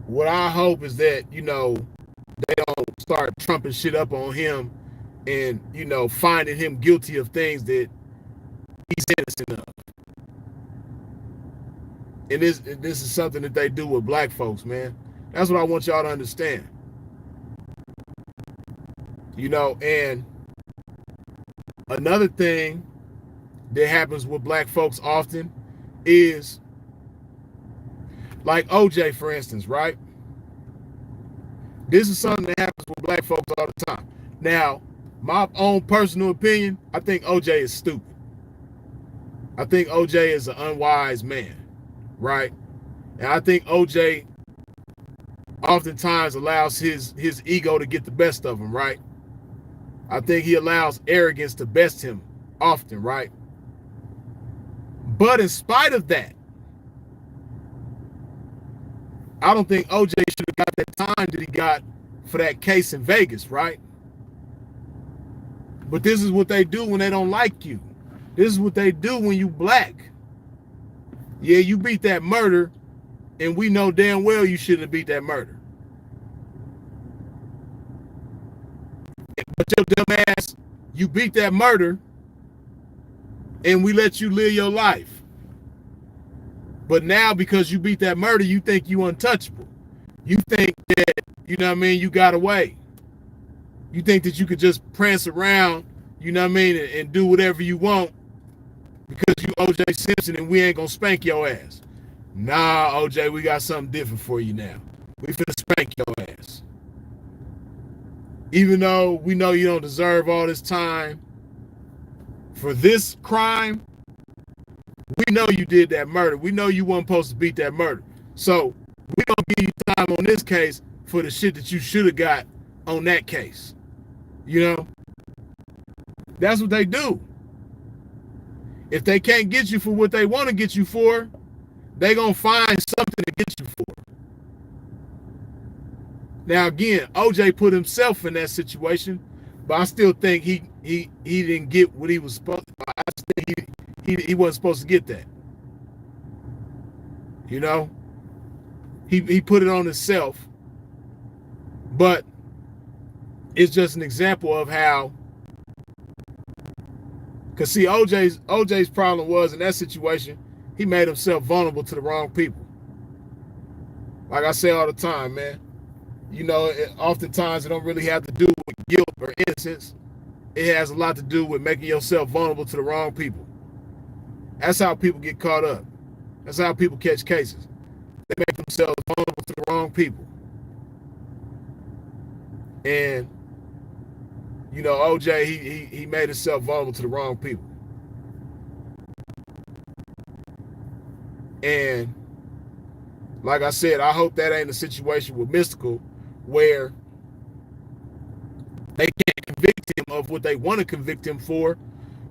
What I hope is that, you know, they don't start trumping shit up on him and, you know, finding him guilty of things that he's innocent of. And this is something that they do with black folks, man. That's what I want y'all to understand. You know, and another thing that happens with black folks often is, like OJ, for instance, right? This is something that happens with black folks all the time. Now, my own personal opinion, I think OJ is stupid. I think OJ is an unwise man, right? And I think OJ oftentimes allows his ego to get the best of him, right? I think he allows arrogance to best him often, right? But in spite of that, I don't think OJ should have got that time that he got for that case in Vegas, right? But this is what they do when they don't like you. This is what they do when you black. Yeah, you beat that murder, and we know damn well you shouldn't have beat that murder. But your dumb ass, you beat that murder, and we let you live your life. But now, because you beat that murder, you think you untouchable. You think that, you know what I mean, you got away. You think that you could just prance around, you know what I mean, and do whatever you want because you OJ Simpson and we ain't gonna spank your ass. Nah, OJ, we got something different for you now. We finna spank your ass. Even though we know you don't deserve all this time for this crime, we know you did that murder. We know you weren't supposed to beat that murder. So we don't give you time on this case for the shit that you should have got on that case. You know? That's what they do. If they can't get you for what they want to get you for, they gonna find something to get you for. Now again, OJ put himself in that situation, but I still think he didn't get what he was supposed to. I think he wasn't supposed to get that. You know? He put it on himself. But it's just an example of how, because see, OJ's problem was in that situation, he made himself vulnerable to the wrong people. Like I say all the time, man, you know, oftentimes it don't really have to do with guilt or innocence. It has a lot to do with making yourself vulnerable to the wrong people. That's how people get caught up. That's how people catch cases. They make themselves vulnerable to the wrong people. And, you know, OJ, he made himself vulnerable to the wrong people. And like I said, I hope that ain't a situation with Mystikal where they can't convict him of what they want to convict him for,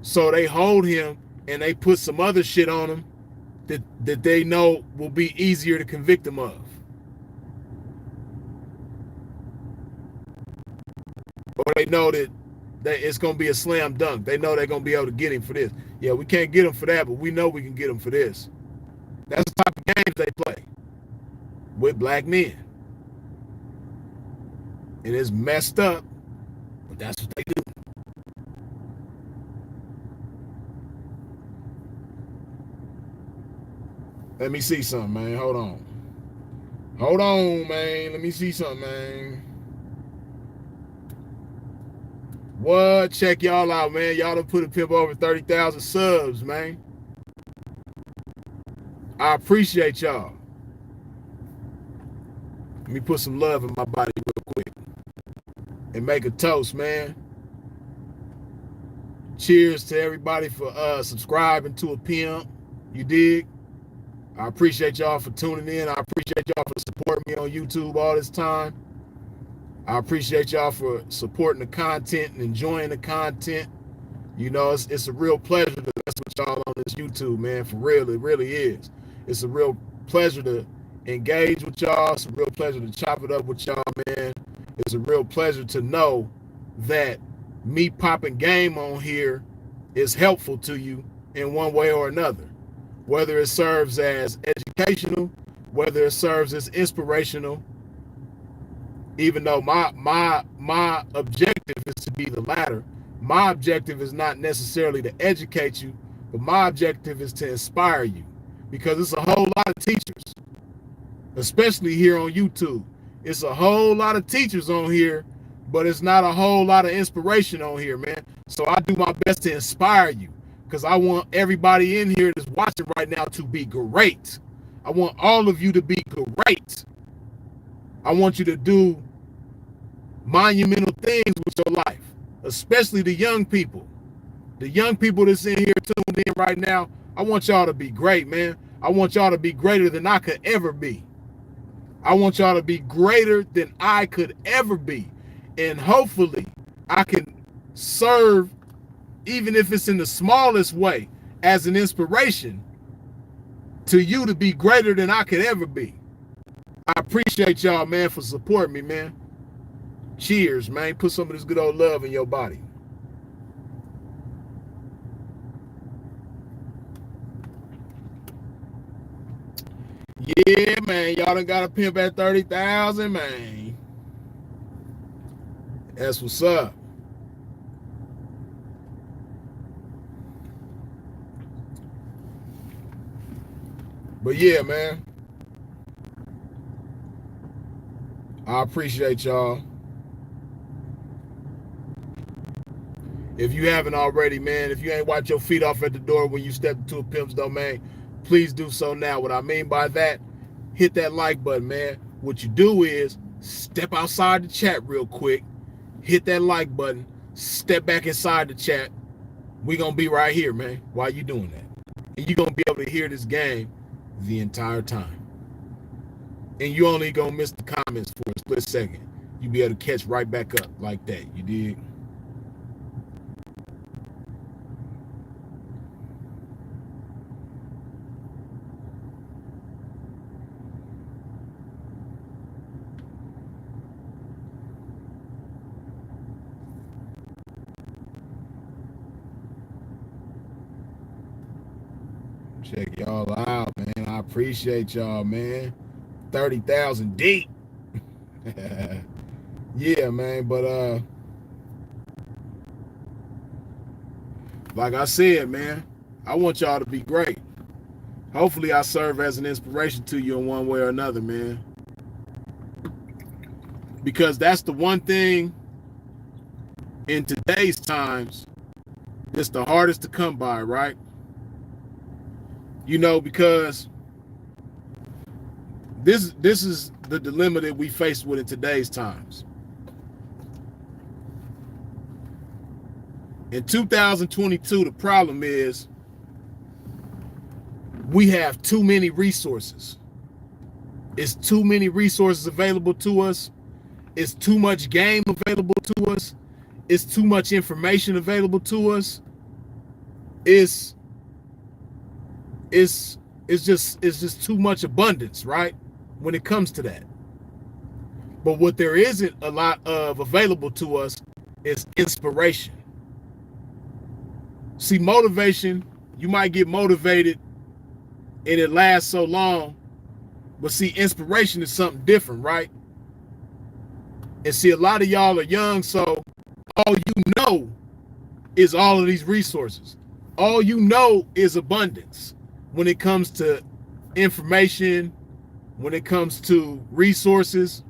so they hold him and they put some other shit on him that they know will be easier to convict him of. Or they know that it's going to be a slam dunk. They know they're going to be able to get him for this. Yeah, we can't get him for that, but we know we can get him for this. That's the type of games they play with black men. And it's messed up, but that's what they do. Let me see something, man. Hold on. Hold on, man. Let me see something, man. What? Check y'all out, man. Y'all done put a pimp over 30,000 subs, man. I appreciate y'all. Let me put some love in my body real quick and make a toast, man. Cheers to everybody for subscribing to a pimp. You dig? I appreciate y'all for tuning in. I appreciate y'all for supporting me on YouTube all this time. I appreciate y'all for supporting the content and enjoying the content. You know, it's a real pleasure to mess with y'all on this YouTube, man. For real, it really is. It's a real pleasure to engage with y'all. It's a real pleasure to chop it up with y'all, man. It's a real pleasure to know that me popping game on here is helpful to you in one way or another. Whether it serves as educational, whether it serves as inspirational, even though my objective is to be the latter. My objective is not necessarily to educate you, but my objective is to inspire you, because it's a whole lot of teachers, especially here on YouTube. It's a whole lot of teachers on here, but it's not a whole lot of inspiration on here, man. So I do my best to inspire you, because I want everybody in here that's watching right now to be great. I want all of you to be great. I want you to do monumental things with your life, especially the young people. The young people that's in here tuned in right now, I want y'all to be great, man. I want y'all to be greater than I could ever be. I want y'all to be greater than I could ever be. And hopefully I can serve, even if it's in the smallest way, as an inspiration to you to be greater than I could ever be. I appreciate y'all, man, for supporting me, man. Cheers, man. Put some of this good old love in your body. Yeah, man. Y'all done got a pimp at 30,000, man. That's what's up. But yeah, man. I appreciate y'all. If you haven't already, man, if you ain't wiped your feet off at the door when you step into a pimp's domain, please do so now. What I mean by that, hit that like button, man. What you do is step outside the chat real quick, hit that like button, step back inside the chat. We gonna be right here, man, while you doing that. And you gonna be able to hear this game the entire time. And you only gonna miss the comments for a split second. You be able to catch right back up like that. You dig? Check y'all out, man. I appreciate y'all, man. 30,000 deep. Yeah, man. But like I said, man, I want y'all to be great. Hopefully I serve as an inspiration to you in one way or another, man. Because that's the one thing in today's times it's the hardest to come by, right? You know, because this is the dilemma that we face with in today's times. In 2022, the problem is we have too many resources. It's too many resources available to us. It's too much game available to us. It's too much information available to us. It's just too much abundance, right? When it comes to that. But what there isn't a lot of available to us is inspiration. See, motivation, you might get motivated and it lasts so long, but see, inspiration is something different, right? And see, a lot of y'all are young, so all you know is all of these resources. All you know is abundance when it comes to information, when it comes to resources.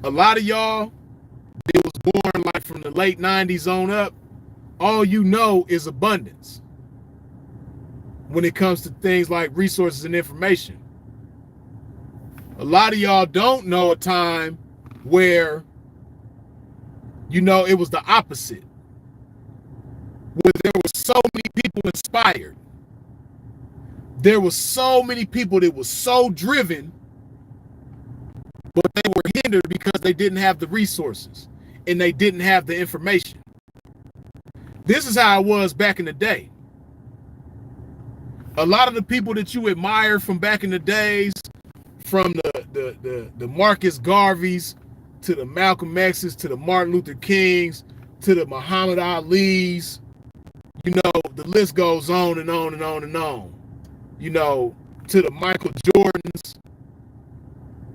A lot of y'all that was born like from the late 90s on up, all you know is abundance when it comes to things like resources and information. A lot of y'all don't know a time where, you know, it was the opposite, where there were so many people inspired. There were so many people that were so driven, but they were hindered because they didn't have the resources and they didn't have the information. This is how it was back in the day. A lot of the people that you admire from back in the days, from the Marcus Garveys to the Malcolm X's to the Martin Luther Kings to the Muhammad Ali's, you know, the list goes on and on and on and on. You know, to the Michael Jordans,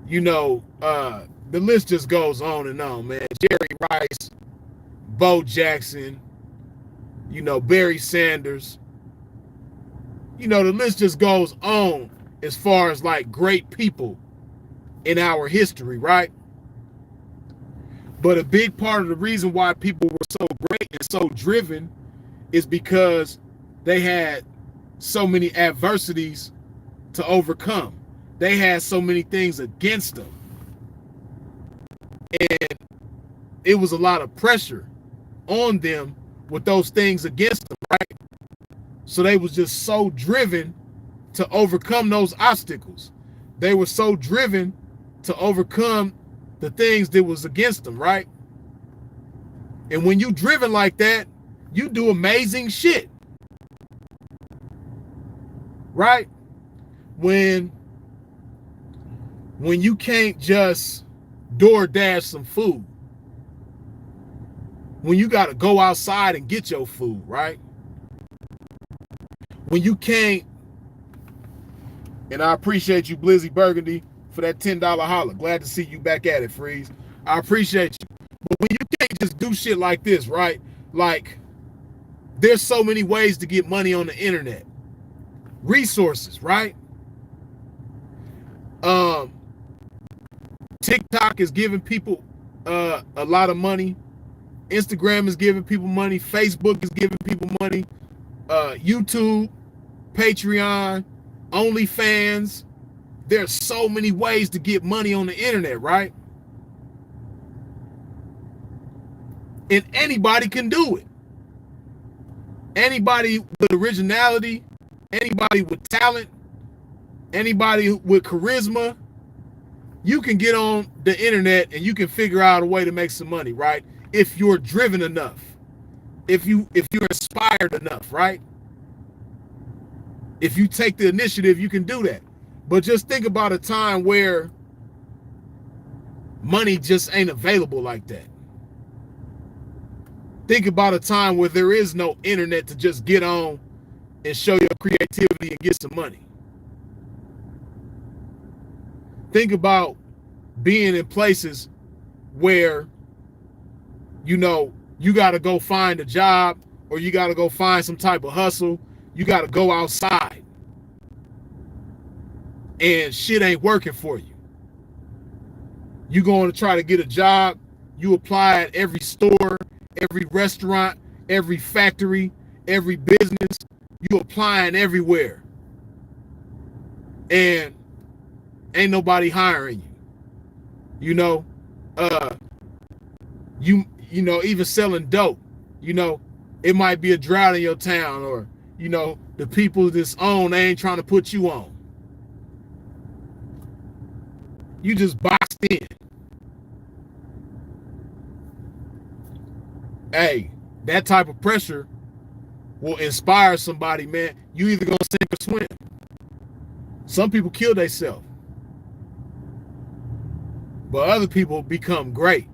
you know, the list just goes on and on, man. Jerry Rice, Bo Jackson, you know, Barry Sanders. You know, the list just goes on as far as like great people in our history, right? But a big part of the reason why people were so great and so driven is because they had so many adversities to overcome. They had so many things against them. And it was a lot of pressure on them with those things against them, right? So they was just so driven to overcome those obstacles. They were so driven to overcome the things that was against them, right? And when you driven like that, you do amazing shit. Right? When you can't just DoorDash some food. When you got to go outside and get your food, right? When you can't, and I appreciate you, Blizzy Burgundy, for that $10 holler. Glad to see you back at it, Freeze. I appreciate you. But when you can't just do shit like this, right? Like, there's so many ways to get money on the internet. Resources, right? TikTok is giving people a lot of money. Instagram is giving people money. Facebook is giving people money. YouTube, Patreon, OnlyFans. There's so many ways to get money on the internet, right? And anybody can do it. Anybody with originality, anybody with talent, anybody with charisma, you can get on the internet and you can figure out a way to make some money, right? If you're driven enough, if you're inspired enough, right? If you take the initiative, you can do that. But just think about a time where money just ain't available like that. Think about a time where there is no internet to just get on and show your creativity and get some money. Think about being in places where, you know, you got to go find a job, or you got to go find some type of hustle. You got to go outside and shit ain't working for you. You going to try to get a job. You apply at every store, every restaurant, every factory, every business. You applying everywhere. And ain't nobody hiring you. You know, you know, even selling dope, you know, it might be a drought in your town, or, you know, the people that's on, they ain't trying to put you on. You just boxed in. Hey, that type of pressure will inspire somebody, man. You either gonna sink or swim. Some people kill themselves, but other people become great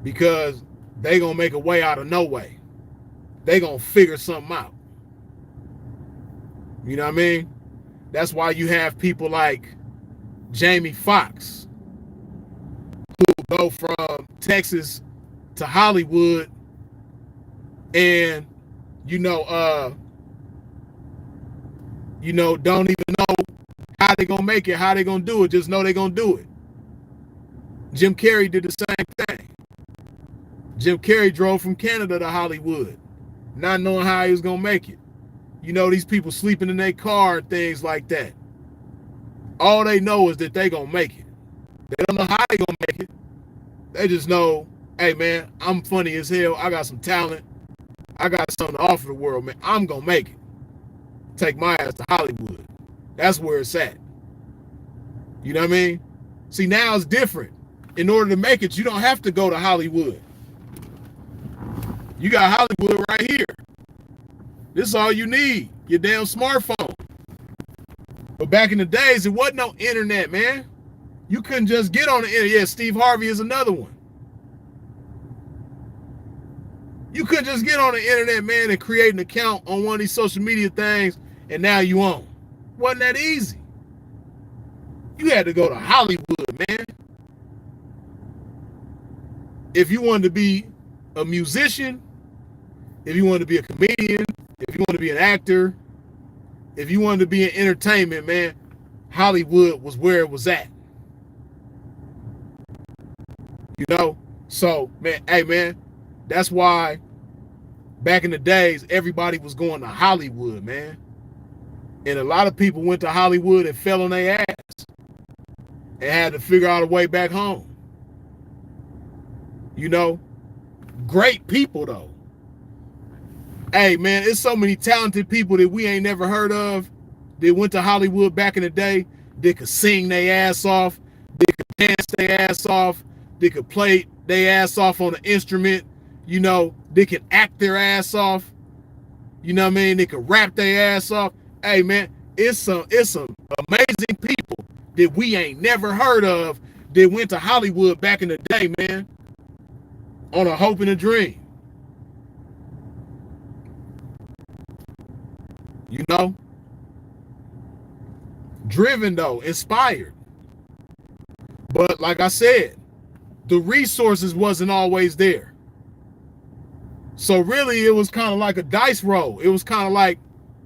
because they gonna make a way out of no way. They gonna figure something out. You know what I mean? That's why you have people like Jamie Foxx, who go from Texas to Hollywood, and don't even know how they gonna make it, how they gonna do it. Just know they gonna do it. Jim Carrey did the same thing. Jim Carrey drove from Canada to Hollywood, not knowing how he was gonna make it. You know, these people sleeping in their car and things like that. All they know is that they gonna make it. They don't know how they gonna make it. They just know, hey man, I'm funny as hell. I got some talent. I got something to offer the world, man. I'm gonna make it. Take my ass to Hollywood. That's where it's at. You know what I mean? See, now it's different. In order to make it, you don't have to go to Hollywood. You got Hollywood right here. This is all you need, your damn smartphone. But back in the days, it wasn't no internet, man. You couldn't just get on the internet. Yeah, Steve Harvey is another one. You couldn't just get on the internet, man, and create an account on one of these social media things, and now you own. Wasn't that easy. You had to go to Hollywood, man. If you wanted to be a musician, if you wanted to be a comedian, if you wanted to be an actor, if you wanted to be in entertainment, man, Hollywood was where it was at. You know? So, man, hey, man, that's why back in the days, everybody was going to Hollywood, man. And a lot of people went to Hollywood and fell on their ass and had to figure out a way back home. You know? Great people, though. Hey, man, it's so many talented people that we ain't never heard of that went to Hollywood back in the day. They could sing their ass off. They could dance their ass off. They could play their ass off on an instrument. You know, they could act their ass off. You know what I mean? They could rap their ass off. Hey, man, it's some amazing people that we ain't never heard of that went to Hollywood back in the day, man, on a hope and a dream. You know? Driven, though, inspired. But like I said, the resources wasn't always there. So really, it was kind of like a dice roll. It was kind of like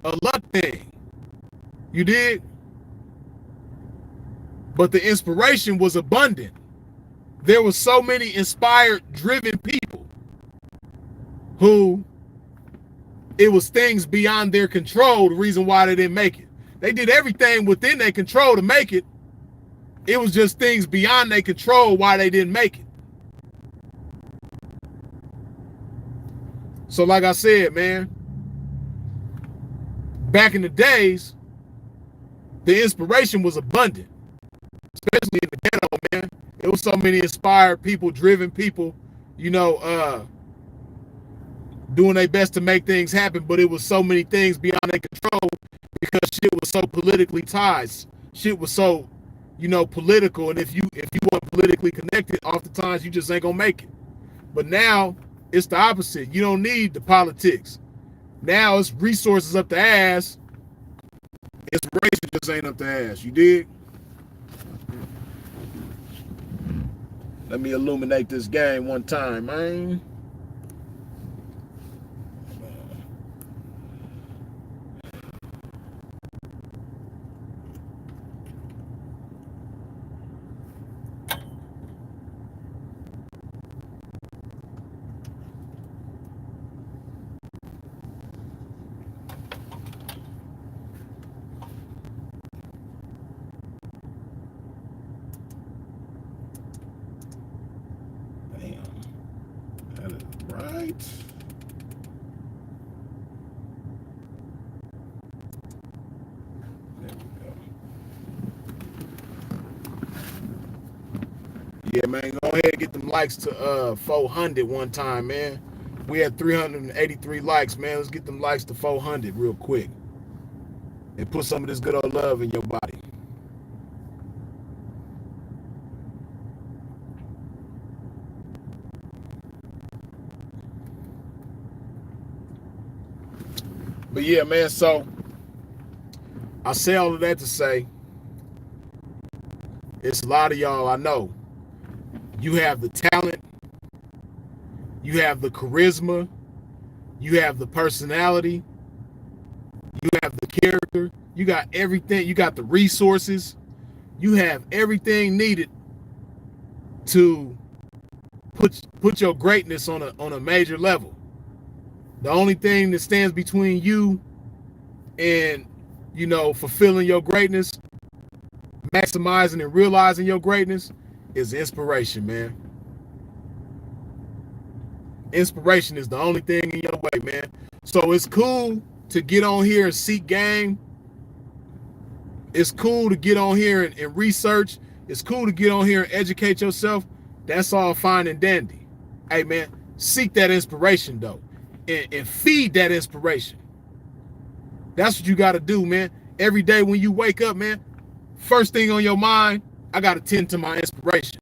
a luck thing. You did? But the inspiration was abundant. There was so many inspired, driven people who it was things beyond their control, the reason why they didn't make it. They did everything within their control to make it. It was just things beyond their control why they didn't make it. So like I said, man, back in the days, the inspiration was abundant, especially in the ghetto, man. There was so many inspired people, driven people, you know, doing their best to make things happen, but it was so many things beyond their control because shit was so politically tied. Shit was so, you know, political, and if you weren't politically connected, oftentimes you just ain't gonna make it. But now it's the opposite. You don't need the politics. Now it's resources up the ass. Inspiration just ain't up the ass. You dig? Let me illuminate this game one time, man. That is right. There we go. Yeah, man, go ahead and get them likes to 400 one time, man. We had 383 likes, man. Let's get them likes to 400 real quick. And put some of this good old love in your body. But yeah, man, so I say all of that to say it's a lot of y'all I know. You have the talent, you have the charisma, you have the personality, you have the character, you got everything, you got the resources, you have everything needed to put your greatness on a major level. The only thing that stands between you and, you know, fulfilling your greatness, maximizing and realizing your greatness is inspiration, man. Inspiration is the only thing in your way, man. So it's cool to get on here and seek game. It's cool to get on here and research. It's cool to get on here and educate yourself. That's all fine and dandy. Hey, man, seek that inspiration, though. And feed that inspiration. That's what you got to do, man. Every day when you wake up, man, first thing on your mind, I got to tend to my inspiration.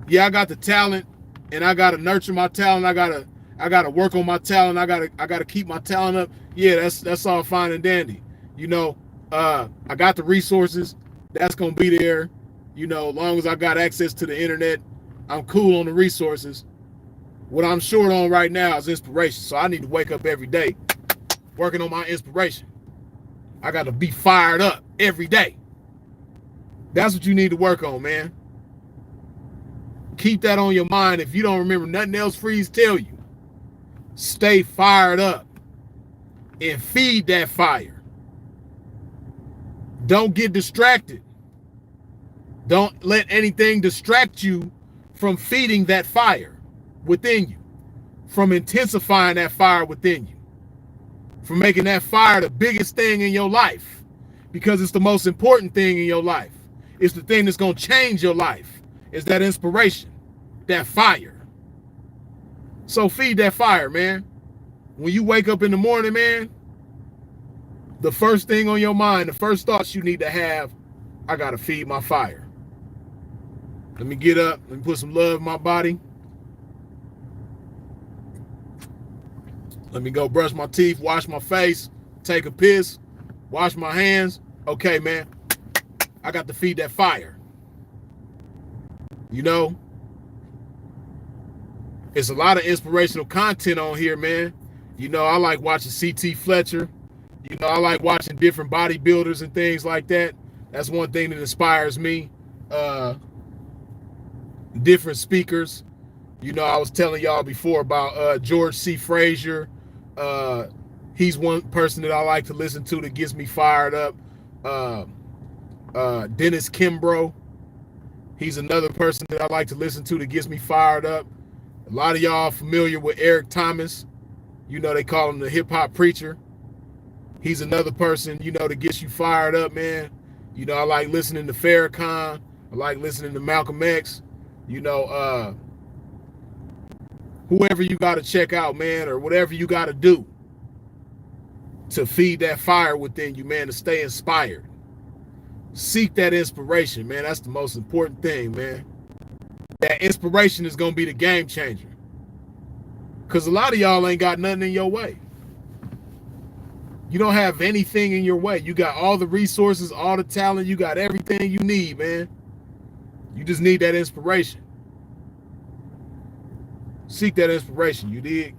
Yeah, I got the talent, and I got to nurture my talent. I got to work on my talent. I got to keep my talent up. Yeah, that's all fine and dandy. You know, I got the resources. That's going to be there. You know, as long as I got access to the internet, I'm cool on the resources. What I'm short on right now is inspiration. So I need to wake up every day working on my inspiration. I got to be fired up every day. That's what you need to work on, man. Keep that on your mind. If you don't remember nothing else Freeze tell you, stay fired up and feed that fire. Don't get distracted. Don't let anything distract you from feeding that fire within you, from intensifying that fire within you, from making that fire the biggest thing in your life, because it's the most important thing in your life. It's the thing that's going to change your life. It's that inspiration, that fire. So feed that fire, man. When you wake up in the morning, man, the first thing on your mind, the first thoughts you need to have, I got to feed my fire. Let me get up, let me put some love in my body. Let me go brush my teeth, wash my face, take a piss, wash my hands. Okay, man, I got to feed that fire. You know, it's a lot of inspirational content on here, man. You know, I like watching C.T. Fletcher. You know, I like watching different bodybuilders and things like that. That's one thing that inspires me. Different speakers. You know, I was telling y'all before about George C. Frazier. He's one person that I like to listen to that gets me fired up. Dennis Kimbrough. He's another person that I like to listen to that gets me fired up. A lot of y'all familiar with Eric Thomas. You know, they call him the hip-hop preacher. He's another person, you know, that gets you fired up, man. You know, I like listening to Farrakhan. I like listening to Malcolm X. You know, whoever you got to check out, man, or whatever you got to do to feed that fire within you, man, to stay inspired. Seek that inspiration, man. That's the most important thing, man. That inspiration is going to be the game changer. Because a lot of y'all ain't got nothing in your way. You don't have anything in your way. You got all the resources, all the talent. You got everything you need, man. You just need that inspiration. Seek that inspiration, you dig?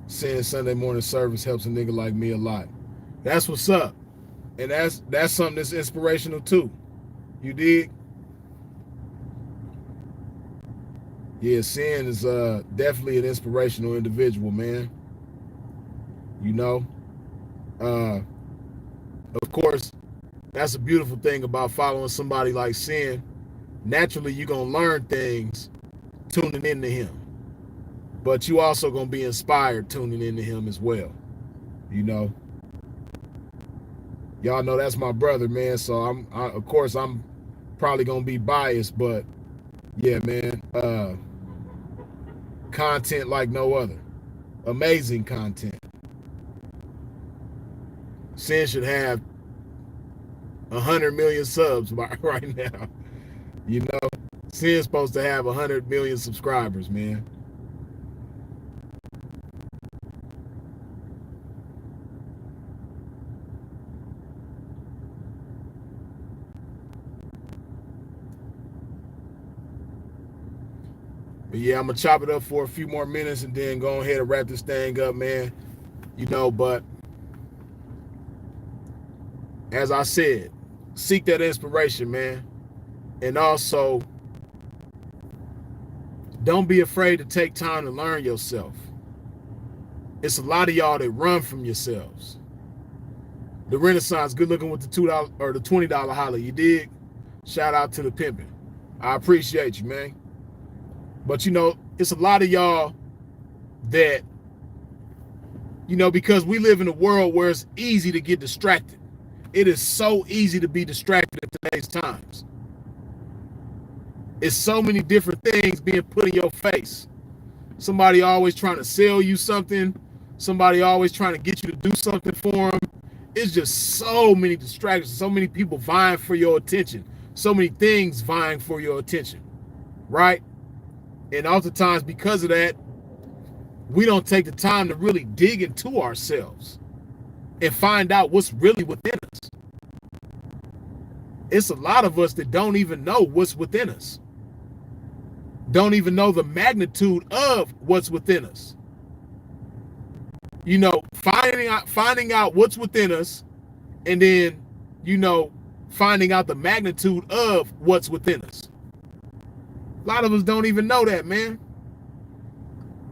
Saying Sunday morning service helps a nigga like me a lot. That's what's up. And that's something that's inspirational too. You dig? Yeah, Sin is definitely an inspirational individual, man. You know? Of course, that's a beautiful thing about following somebody like Sin. Naturally, you're going to learn things tuning into him. But you also going to be inspired tuning into him as well. You know? Y'all know that's my brother, man. So of course, I'm probably going to be biased, but yeah, man. Content like no other. Amazing content. Sin should have 100 million subs right now. You know, Sin's supposed to have 100 million subscribers, man. But yeah, I'm gonna chop it up for a few more minutes and then go ahead and wrap this thing up, man. You know, but as I said, seek that inspiration, man. And also, don't be afraid to take time to learn yourself. It's a lot of y'all that run from yourselves. The Renaissance, good looking with the $2 or the $20 holler, you dig? Shout out to the pimping. I appreciate you, man. But you know, it's a lot of y'all that, you know, because we live in a world where it's easy to get distracted. It is so easy to be distracted in today's times. It's so many different things being put in your face. Somebody always trying to sell you something. Somebody always trying to get you to do something for them. It's just so many distractions. So many people vying for your attention. So many things vying for your attention. Right? And oftentimes because of that, we don't take the time to really dig into ourselves and find out what's really within us. It's a lot of us that don't even know what's within us. Don't even know the magnitude of what's within us. You know, finding out what's within us, and then, you know, finding out the magnitude of what's within us. A lot of us don't even know that, man.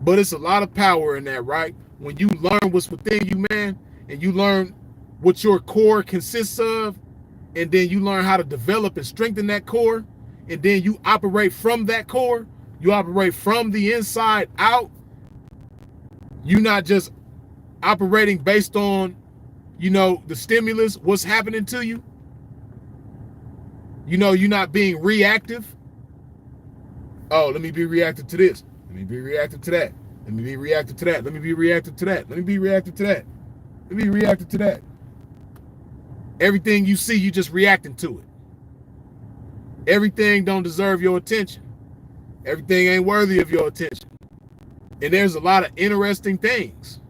But it's a lot of power in that, right? When you learn what's within you, man, and you learn what your core consists of, and then you learn how to develop and strengthen that core, and then you operate from that core, you operate from the inside out. You're not just operating based on, you know, the stimulus, what's happening to you. You know, you're not being reactive. Oh, let me be reactive to this. Let me be reactive to that. Let me be reactive to that. Let me be reactive to that. Let me be reactive to that. Let me be reactive to that. Everything you see, you just reacting to it. Everything don't deserve your attention. Everything ain't worthy of your attention. And there's a lot of interesting things,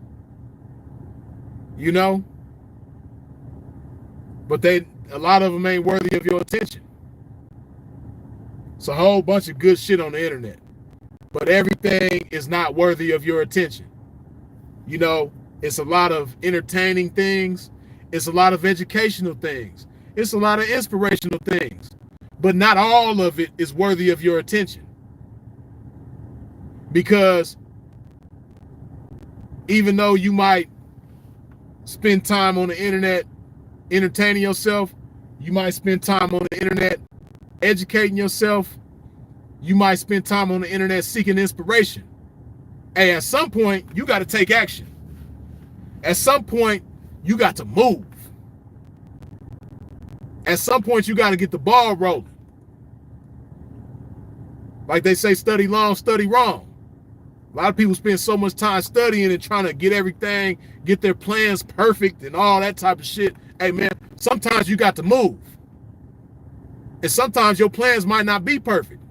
you know, but a lot of them ain't worthy of your attention. It's a whole bunch of good shit on the internet, but everything is not worthy of your attention. You know, it's a lot of entertaining things. It's a lot of educational things. It's a lot of inspirational things, but not all of it is worthy of your attention. Because even though you might spend time on the internet entertaining yourself, you might spend time on the internet educating yourself, you might spend time on the internet seeking inspiration. Hey, at some point, you got to take action. At some point, you got to move. At some point, you got to get the ball rolling. Like they say, study long, study wrong. A lot of people spend so much time studying and trying to get everything, get their plans perfect and all that type of shit. Hey, man, sometimes you got to move. And sometimes your plans might not be perfect.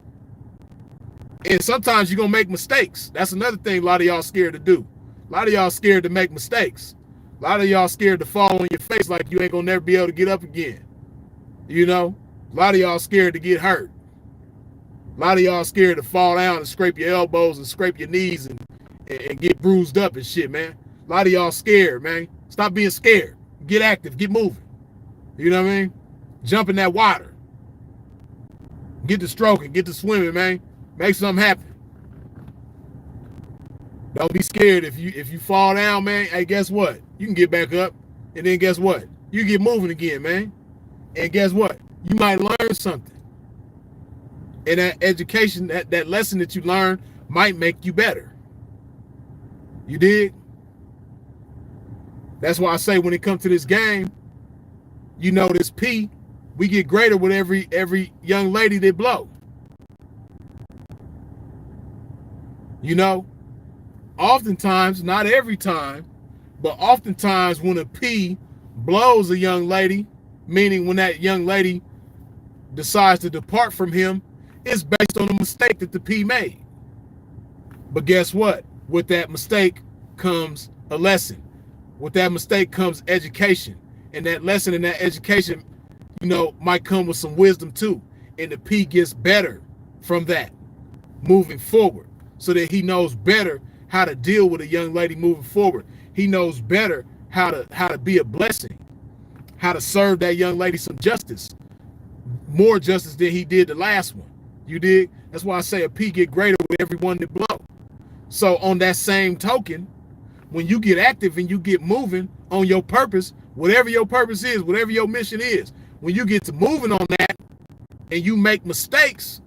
And sometimes you're going to make mistakes. That's another thing a lot of y'all scared to do. A lot of y'all scared to make mistakes. A lot of y'all scared to fall on your face like you ain't going to never be able to get up again. You know? A lot of y'all scared to get hurt. A lot of y'all scared to fall down and scrape your elbows and scrape your knees and get bruised up and shit, man. A lot of y'all scared, man. Stop being scared. Get active. Get moving. You know what I mean? Jump in that water. Get to stroking. Get to swimming, man. Make something happen. Don't be scared. If you fall down, man, hey, guess what? You can get back up. And then guess what? You get moving again, man. And guess what? You might learn something. And that education, that lesson that you learn might make you better. You dig? That's why I say when it comes to this game, you know, this P, we get greater with every young lady that blow. You know, oftentimes, not every time, but oftentimes when a P blows a young lady, meaning when that young lady decides to depart from him, it's based on a mistake that the P made. But guess what? With that mistake comes a lesson. With that mistake comes education. And that lesson and that education, you know, might come with some wisdom too. And the P gets better from that moving forward so that he knows better how to deal with a young lady moving forward. He knows better how to be a blessing, how to serve that young lady some justice, more justice than he did the last one. You dig? That's why I say a P get greater with everyone that blow. So on that same token, when you get active and you get moving on your purpose, whatever your purpose is, whatever your mission is, when you get to moving on that and you make mistakes,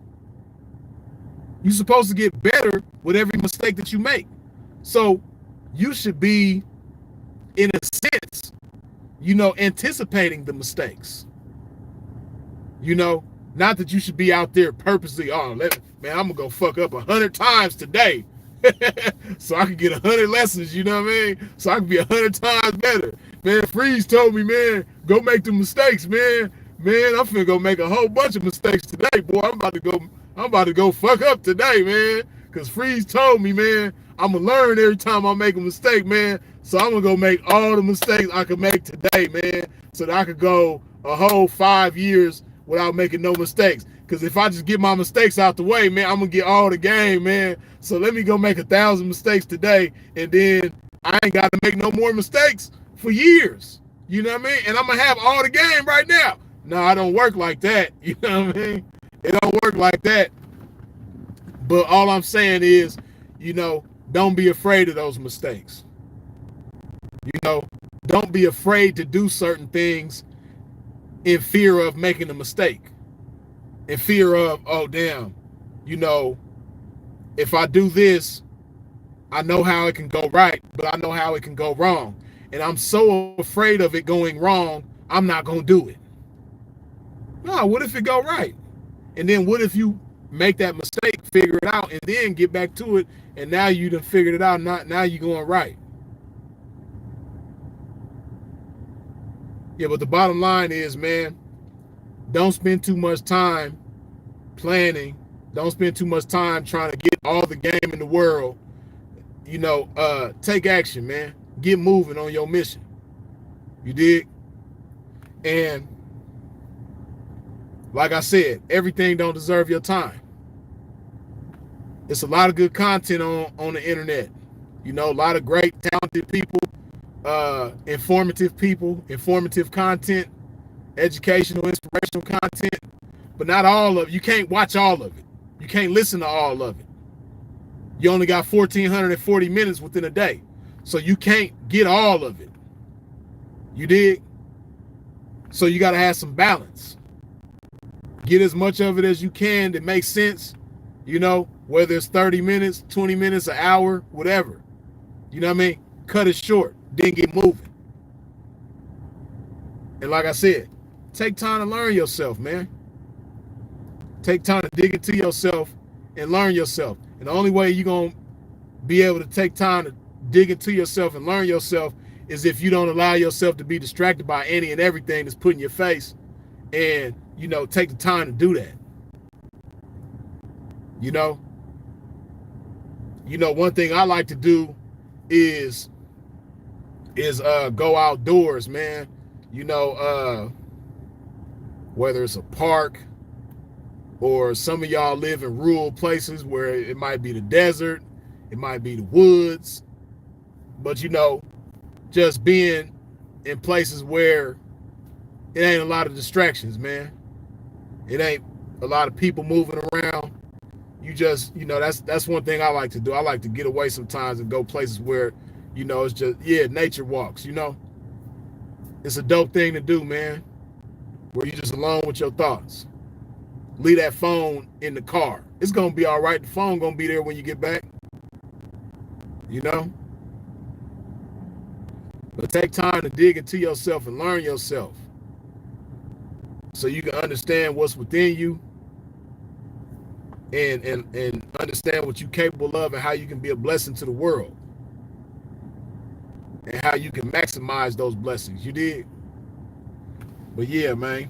you're supposed to get better with every mistake that you make. So you should be, in a sense, you know, anticipating the mistakes. You know, not that you should be out there purposely, oh, man, I'm going to go fuck up 100 times today so I can get 100 lessons, you know what I mean? So I can be 100 times better. Man, Freeze told me, man, go make the mistakes, man. Man, I'm finna go make a whole bunch of mistakes today, boy. I'm about to go fuck up today, man. Because Freeze told me, man, I'm going to learn every time I make a mistake, man. So I'm going to go make all the mistakes I can make today, man, so that I could go a whole 5 years without making no mistakes. Because if I just get my mistakes out the way, man, I'm going to get all the game, man. So let me go make 1,000 mistakes today, and then I ain't got to make no more mistakes for years. You know what I mean? And I'm going to have all the game right now. No, I don't work like that. You know what I mean? It don't work like that. But all I'm saying is, you know, don't be afraid of those mistakes. You know, don't be afraid to do certain things in fear of making a mistake. In fear of, oh, damn, you know, if I do this, I know how it can go right, but I know how it can go wrong. And I'm so afraid of it going wrong, I'm not going to do it. No, what if it go right? And then what if you make that mistake, figure it out, and then get back to it, and now you done figured it out, now you're going right. Yeah, but the bottom line is, man, don't spend too much time planning. Don't spend too much time trying to get all the game in the world. You know, take action, man. Get moving on your mission. You dig? And like I said, everything don't deserve your time. It's a lot of good content on the internet. You know, a lot of great, talented people, informative content, educational, inspirational content, but not all of it. You can't watch all of it. You can't listen to all of it. You only got 1,440 minutes within a day. So you can't get all of it. You dig? So you got to have some balance. Get as much of it as you can that makes sense, you know, whether it's 30 minutes, 20 minutes, an hour, whatever. You know what I mean? Cut it short, then get moving. And like I said, take time to learn yourself, man. Take time to dig into yourself and learn yourself. And the only way you're going to be able to take time to dig into yourself and learn yourself is if you don't allow yourself to be distracted by any and everything that's put in your face, and, you know, take the time to do that. You know, one thing I like to do is go outdoors, man. You know, whether it's a park, or some of y'all live in rural places where it might be the desert, it might be the woods, but, you know, just being in places where it ain't a lot of distractions, man. It ain't a lot of people moving around. You just, you know, that's one thing I like to do. I like to get away sometimes and go places where, you know, it's just, yeah, nature walks, you know. It's a dope thing to do, man, where you're just alone with your thoughts. Leave that phone in the car. It's going to be all right. The phone going to be there when you get back, you know. But take time to dig into yourself and learn yourself so you can understand what's within you, and understand what you're capable of and how you can be a blessing to the world and how you can maximize those blessings. You did? But yeah, man.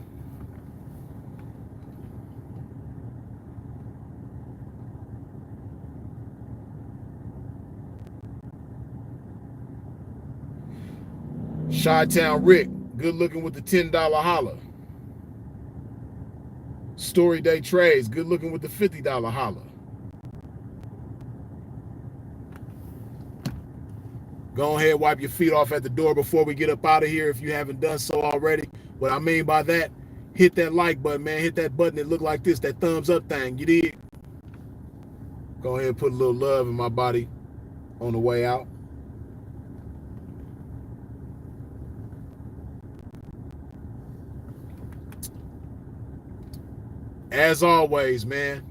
Chi-Town Rick, good looking with the $10 holler. Story Day Trades, good looking with the $50 holler. Go ahead, wipe your feet off at the door before we get up out of here if you haven't done so already. What I mean by that, hit that like button, man. Hit that button that look like this, that thumbs up thing. You did? Go ahead and put a little love in my body on the way out. As always, man,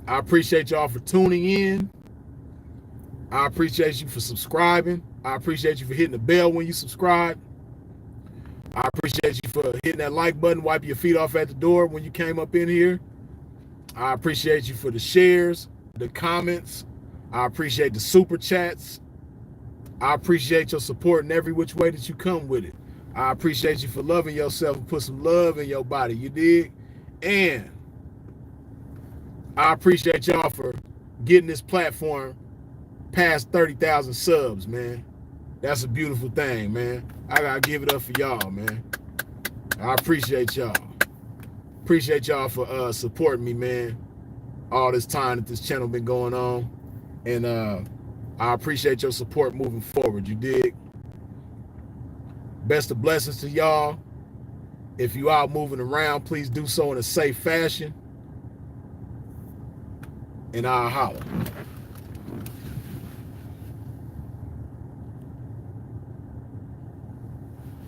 I appreciate y'all for tuning in. I appreciate you for subscribing. I appreciate you for hitting the bell when you subscribe. I appreciate you for hitting that like button, wiping your feet off at the door when you came up in here. I appreciate you for the shares, the comments. I appreciate the super chats. I appreciate your support in every which way that you come with it. I appreciate you for loving yourself and put some love in your body. You dig? And I appreciate y'all for getting this platform past 30,000 subs, man. That's a beautiful thing, man. I gotta give it up for y'all, man. I appreciate y'all. Appreciate y'all for supporting me, man, all this time that this channel been going on. And I appreciate your support moving forward. You dig? Best of blessings to y'all. If you out moving around, please do so in a safe fashion. And I'll holler.